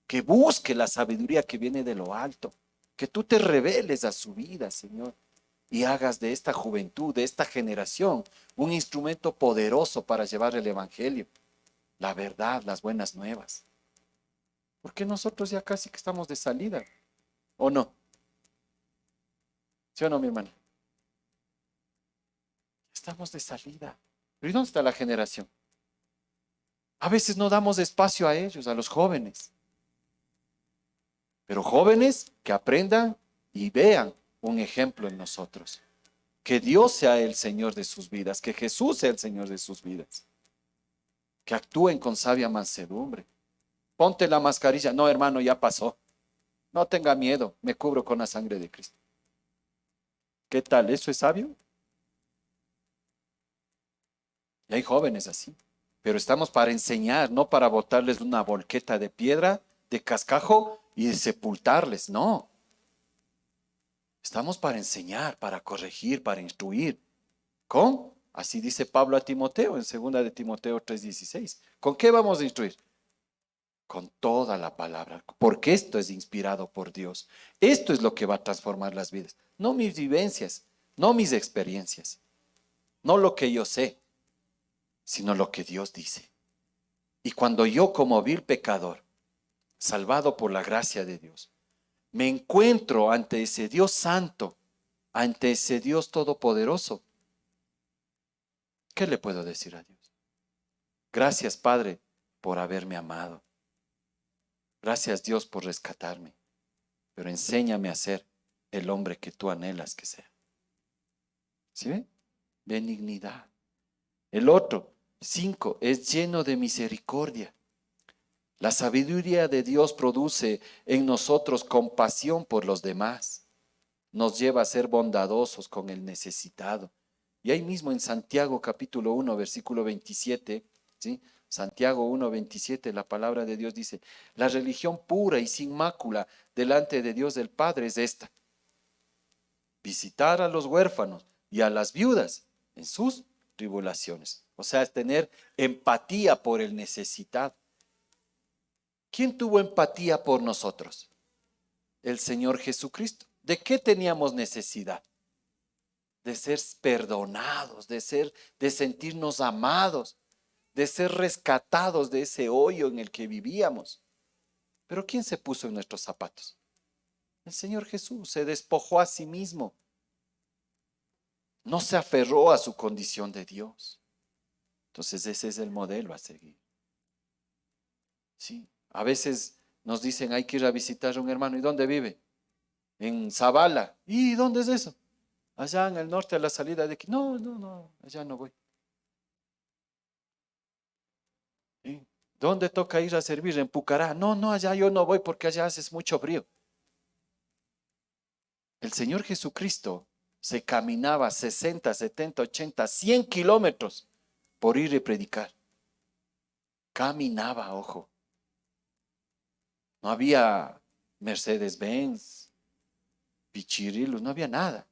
[SPEAKER 1] que busque la sabiduría que viene de lo alto, que tú te reveles a su vida, Señor, y hagas de esta juventud, de esta generación, un instrumento poderoso para llevar el Evangelio, la verdad, las buenas nuevas. Porque nosotros ya casi que estamos de salida, ¿o no? ¿Sí o no, mi hermano? Estamos de salida. ¿Pero y dónde está la generación? A veces no damos espacio a ellos, a los jóvenes. Pero jóvenes que aprendan y vean un ejemplo en nosotros. Que Dios sea el Señor de sus vidas, que Jesús sea el Señor de sus vidas. Que actúen con sabia mansedumbre. Ponte la mascarilla. No, hermano, ya pasó. No tenga miedo, me cubro con la sangre de Cristo. ¿Qué tal? ¿Eso es sabio? Y hay jóvenes así. Pero estamos para enseñar, no para botarles una volqueta de piedra, de cascajo y de sepultarles. No. Estamos para enseñar, para corregir, para instruir. Así dice Pablo a Timoteo en 2 de Timoteo 3:16. ¿Con qué vamos a instruir? Con toda la palabra, porque esto es inspirado por Dios. Esto es lo que va a transformar las vidas. No mis vivencias, no mis experiencias, no lo que yo sé, sino lo que Dios dice. Y cuando yo como vil pecador, salvado por la gracia de Dios, me encuentro ante ese Dios santo, ante ese Dios todopoderoso, ¿qué le puedo decir a Dios? Gracias, Padre, por haberme amado. Gracias, Dios, por rescatarme. Pero enséñame a ser el hombre que tú anhelas que sea. ¿Sí ven? Benignidad. El otro, 5, es lleno de misericordia. La sabiduría de Dios produce en nosotros compasión por los demás. Nos lleva a ser bondadosos con el necesitado. Y ahí mismo en Santiago capítulo 1, versículo 27, ¿sí? Santiago 1:27, la palabra de Dios dice, la religión pura y sin mácula delante de Dios del Padre es esta: visitar a los huérfanos y a las viudas en sus tribulaciones. O sea, es tener empatía por el necesitado. ¿Quién tuvo empatía por nosotros? El Señor Jesucristo. ¿De qué teníamos necesidad? De ser perdonados, de sentirnos amados, de ser rescatados de ese hoyo en el que vivíamos. Pero ¿quién se puso en nuestros zapatos? El Señor Jesús se despojó a sí mismo. No se aferró a su condición de Dios. Entonces ese es el modelo a seguir. Sí. A veces nos dicen hay que ir a visitar a un hermano. ¿Y dónde vive? En Zabala. ¿Y dónde es eso? Allá en el norte a la salida de aquí. No, no, no, allá no voy. ¿Sí? ¿Dónde toca ir a servir? En Pucará. No, no, allá yo no voy porque allá hace mucho frío. El Señor Jesucristo se caminaba 60, 70, 80, 100 kilómetros por ir y predicar. Caminaba, ojo. No había Mercedes-Benz, Pichirilos, no había nada.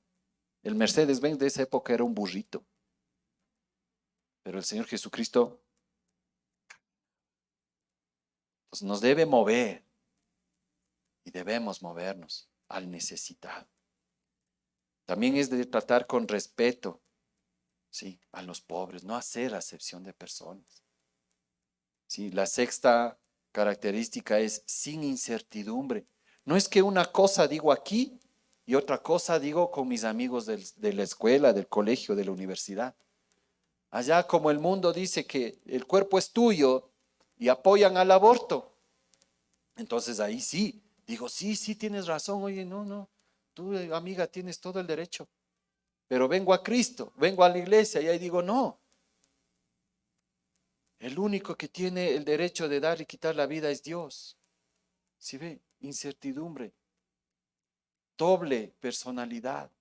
[SPEAKER 1] El Mercedes-Benz de esa época era un burrito. Pero el Señor Jesucristo pues, nos debe mover y debemos movernos al necesitado. También es de tratar con respeto, sí, a los pobres, no hacer acepción de personas. Sí, la sexta característica es sin incertidumbre. No es que una cosa digo aquí y otra cosa digo con mis amigos de la escuela, del colegio, de la universidad. Allá como el mundo dice que el cuerpo es tuyo y apoyan al aborto, entonces ahí sí, digo, sí, sí, tienes razón, oye, no, no, tú amiga tienes todo el derecho, pero vengo a Cristo, vengo a la iglesia y ahí digo, no, el único que tiene el derecho de dar y quitar la vida es Dios. ¿Sí ve? Incertidumbre, doble personalidad.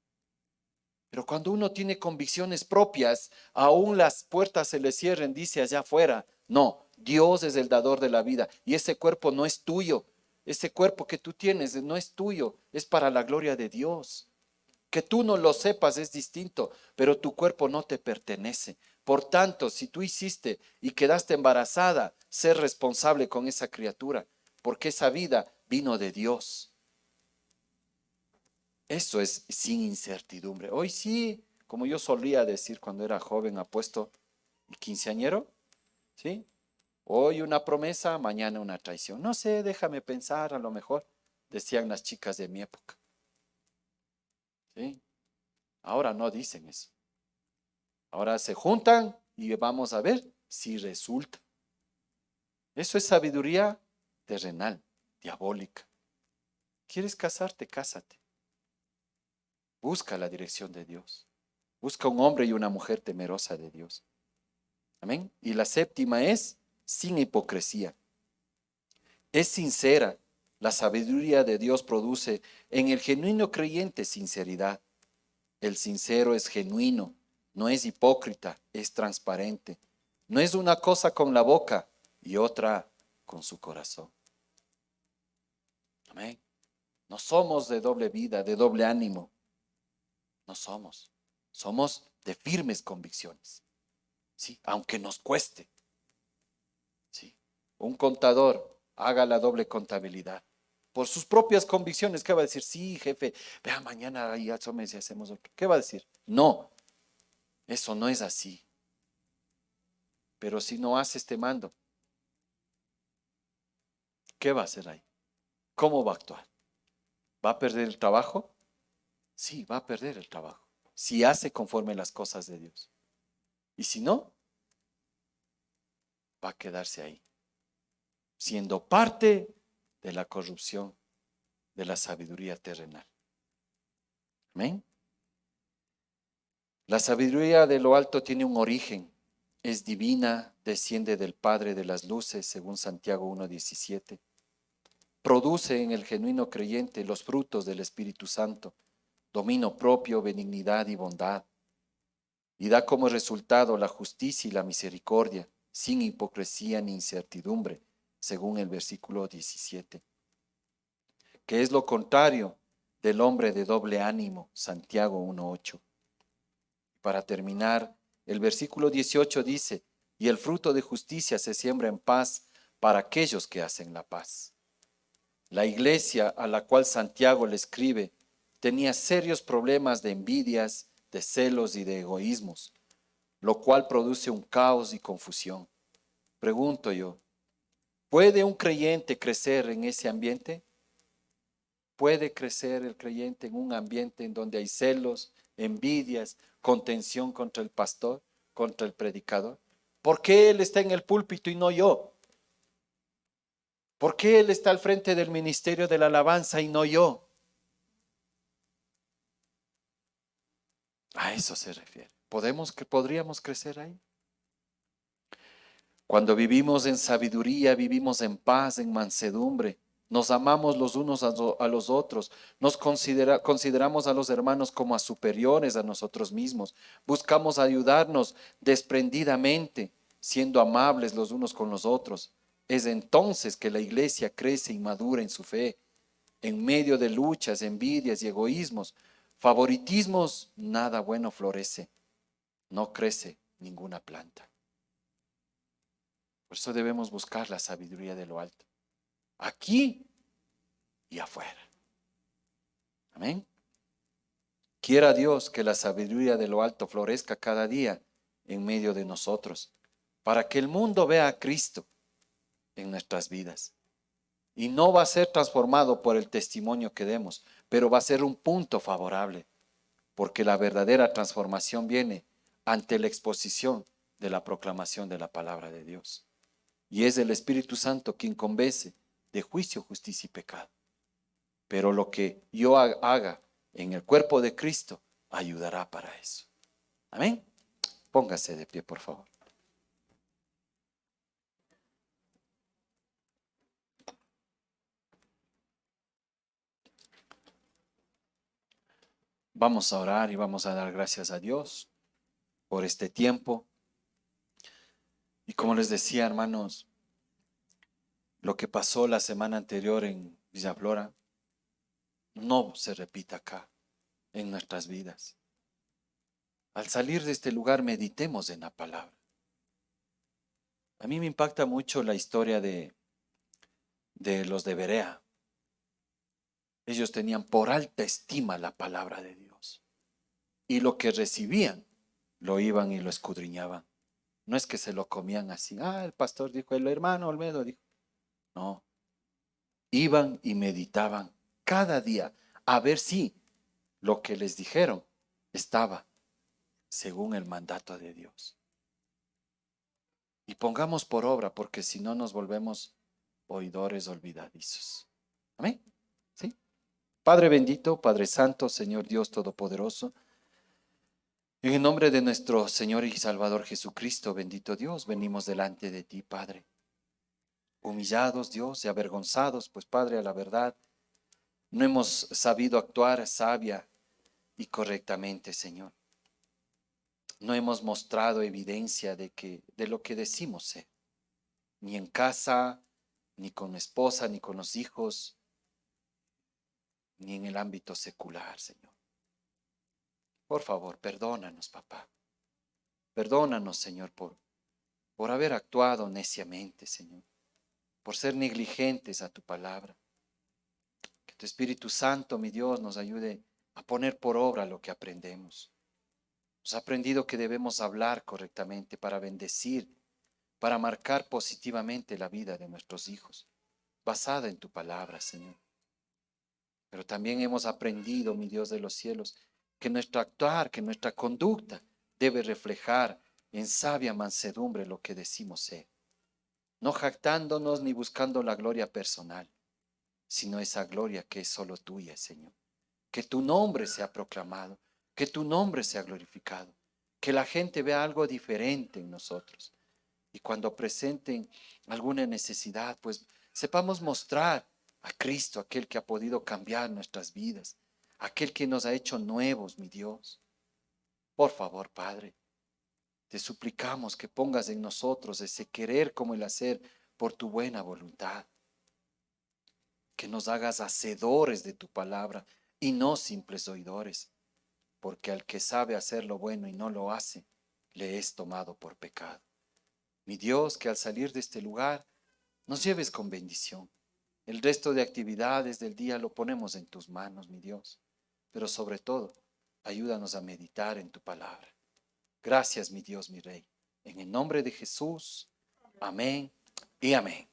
[SPEAKER 1] Pero cuando uno tiene convicciones propias, aún las puertas se le cierren, dice allá afuera, no, Dios es el dador de la vida y ese cuerpo no es tuyo. Ese cuerpo que tú tienes no es tuyo, es para la gloria de Dios. Que tú no lo sepas es distinto, pero tu cuerpo no te pertenece. Por tanto, si tú hiciste y quedaste embarazada, sé responsable con esa criatura, porque esa vida vino de Dios. Eso es sin incertidumbre. Hoy sí, como yo solía decir cuando era joven, apuesto y quinceañero, ¿sí? Hoy una promesa, mañana una traición. No sé, déjame pensar, a lo mejor, decían las chicas de mi época. ¿Sí? Ahora no dicen eso. Ahora se juntan y vamos a ver si resulta. Eso es sabiduría terrenal, diabólica. ¿Quieres casarte? Cásate. Busca la dirección de Dios. Busca un hombre y una mujer temerosa de Dios. Amén. Y la séptima es sin hipocresía. Es sincera. La sabiduría de Dios produce en el genuino creyente sinceridad. El sincero es genuino, no es hipócrita, es transparente. No es una cosa con la boca y otra con su corazón. Amén. No somos de doble vida, de doble ánimo. No somos. Somos de firmes convicciones. Sí, aunque nos cueste. Sí. Un contador haga la doble contabilidad. Por sus propias convicciones, ¿qué va a decir? Sí, jefe, vea, mañana ahí asómese y hacemos otro. ¿Qué va a decir? No, eso no es así. Pero si no hace este mando, ¿qué va a hacer ahí? ¿Cómo va a actuar? ¿Va a perder el trabajo? Sí, va a perder el trabajo. Si hace conforme las cosas de Dios. Y si no, va a quedarse ahí, siendo parte de la corrupción de la sabiduría terrenal. Amén. La sabiduría de lo alto tiene un origen, es divina, desciende del Padre de las luces, según Santiago 1:17. Produce en el genuino creyente los frutos del Espíritu Santo, dominio propio, benignidad y bondad, y da como resultado la justicia y la misericordia, sin hipocresía ni incertidumbre, según el versículo 17, que es lo contrario del hombre de doble ánimo, Santiago 1:8. Para terminar, el versículo 18 dice, y el fruto de justicia se siembra en paz para aquellos que hacen la paz. La iglesia a la cual Santiago le escribe tenía serios problemas de envidias, de celos y de egoísmos, lo cual produce un caos y confusión. Pregunto yo, ¿puede un creyente crecer en ese ambiente? ¿Puede crecer el creyente en un ambiente en donde hay celos, envidias, contención contra el pastor, contra el predicador? ¿Por qué él está en el púlpito y no yo? ¿Por qué él está al frente del ministerio de la alabanza y no yo? A eso se refiere. ¿Podríamos crecer ahí? Cuando vivimos en sabiduría, vivimos en paz, en mansedumbre, nos amamos los unos a los otros, consideramos a los hermanos como a superiores a nosotros mismos, buscamos ayudarnos desprendidamente, siendo amables los unos con los otros. Es entonces que la iglesia crece y madura en su fe, en medio de luchas, envidias y egoísmos, favoritismos, nada bueno florece, no crece ninguna planta. Por eso debemos buscar la sabiduría de lo alto, aquí y afuera. Amén. Quiera Dios que la sabiduría de lo alto florezca cada día en medio de nosotros, para que el mundo vea a Cristo en nuestras vidas. Y no va a ser transformado por el testimonio que demos, pero va a ser un punto favorable, porque la verdadera transformación viene ante la exposición de la proclamación de la palabra de Dios. Y es el Espíritu Santo quien convence de juicio, justicia y pecado. Pero lo que yo haga en el cuerpo de Cristo ayudará para eso. Amén. Póngase de pie, por favor. Vamos a orar y vamos a dar gracias a Dios por este tiempo. Y como les decía, hermanos, lo que pasó la semana anterior en Villaflora no se repita acá en nuestras vidas. Al salir de este lugar, meditemos en la palabra. A mí me impacta mucho la historia de los de Berea. Ellos tenían por alta estima la palabra de Dios. Y lo que recibían, lo iban y lo escudriñaban. No es que se lo comían así. Ah, el pastor dijo, el hermano Olmedo dijo. No, iban y meditaban cada día a ver si lo que les dijeron estaba según el mandato de Dios. Y pongamos por obra, porque si no nos volvemos oidores olvidadizos. Amén. ¿Sí? Padre bendito, Padre santo, Señor Dios todopoderoso, en el nombre de nuestro Señor y Salvador Jesucristo, bendito Dios, venimos delante de ti, Padre. Humillados, Dios, y avergonzados, pues, Padre, a la verdad, no hemos sabido actuar sabia y correctamente, Señor. No hemos mostrado evidencia de lo que decimos ser, ni en casa, ni con la esposa, ni con los hijos, ni en el ámbito secular, Señor. Por favor, perdónanos, papá. Perdónanos, Señor, por haber actuado neciamente, Señor, por ser negligentes a tu palabra. Que tu Espíritu Santo, mi Dios, nos ayude a poner por obra lo que aprendemos. Hemos aprendido que debemos hablar correctamente para bendecir, para marcar positivamente la vida de nuestros hijos, basada en tu palabra, Señor. Pero también hemos aprendido, mi Dios de los cielos, que nuestro actuar, que nuestra conducta debe reflejar en sabia mansedumbre lo que decimos ser, no jactándonos ni buscando la gloria personal, sino esa gloria que es solo tuya, Señor. Que tu nombre sea proclamado, que tu nombre sea glorificado, que la gente vea algo diferente en nosotros. Y cuando presenten alguna necesidad, pues sepamos mostrar a Cristo, aquel que ha podido cambiar nuestras vidas, aquel que nos ha hecho nuevos, mi Dios. Por favor, Padre, te suplicamos que pongas en nosotros ese querer como el hacer por tu buena voluntad, que nos hagas hacedores de tu palabra y no simples oidores, porque al que sabe hacer lo bueno y no lo hace, le es tomado por pecado. Mi Dios, que al salir de este lugar nos lleves con bendición. El resto de actividades del día lo ponemos en tus manos, mi Dios, pero sobre todo, ayúdanos a meditar en tu palabra. Gracias, mi Dios, mi Rey. En el nombre de Jesús, amén y amén.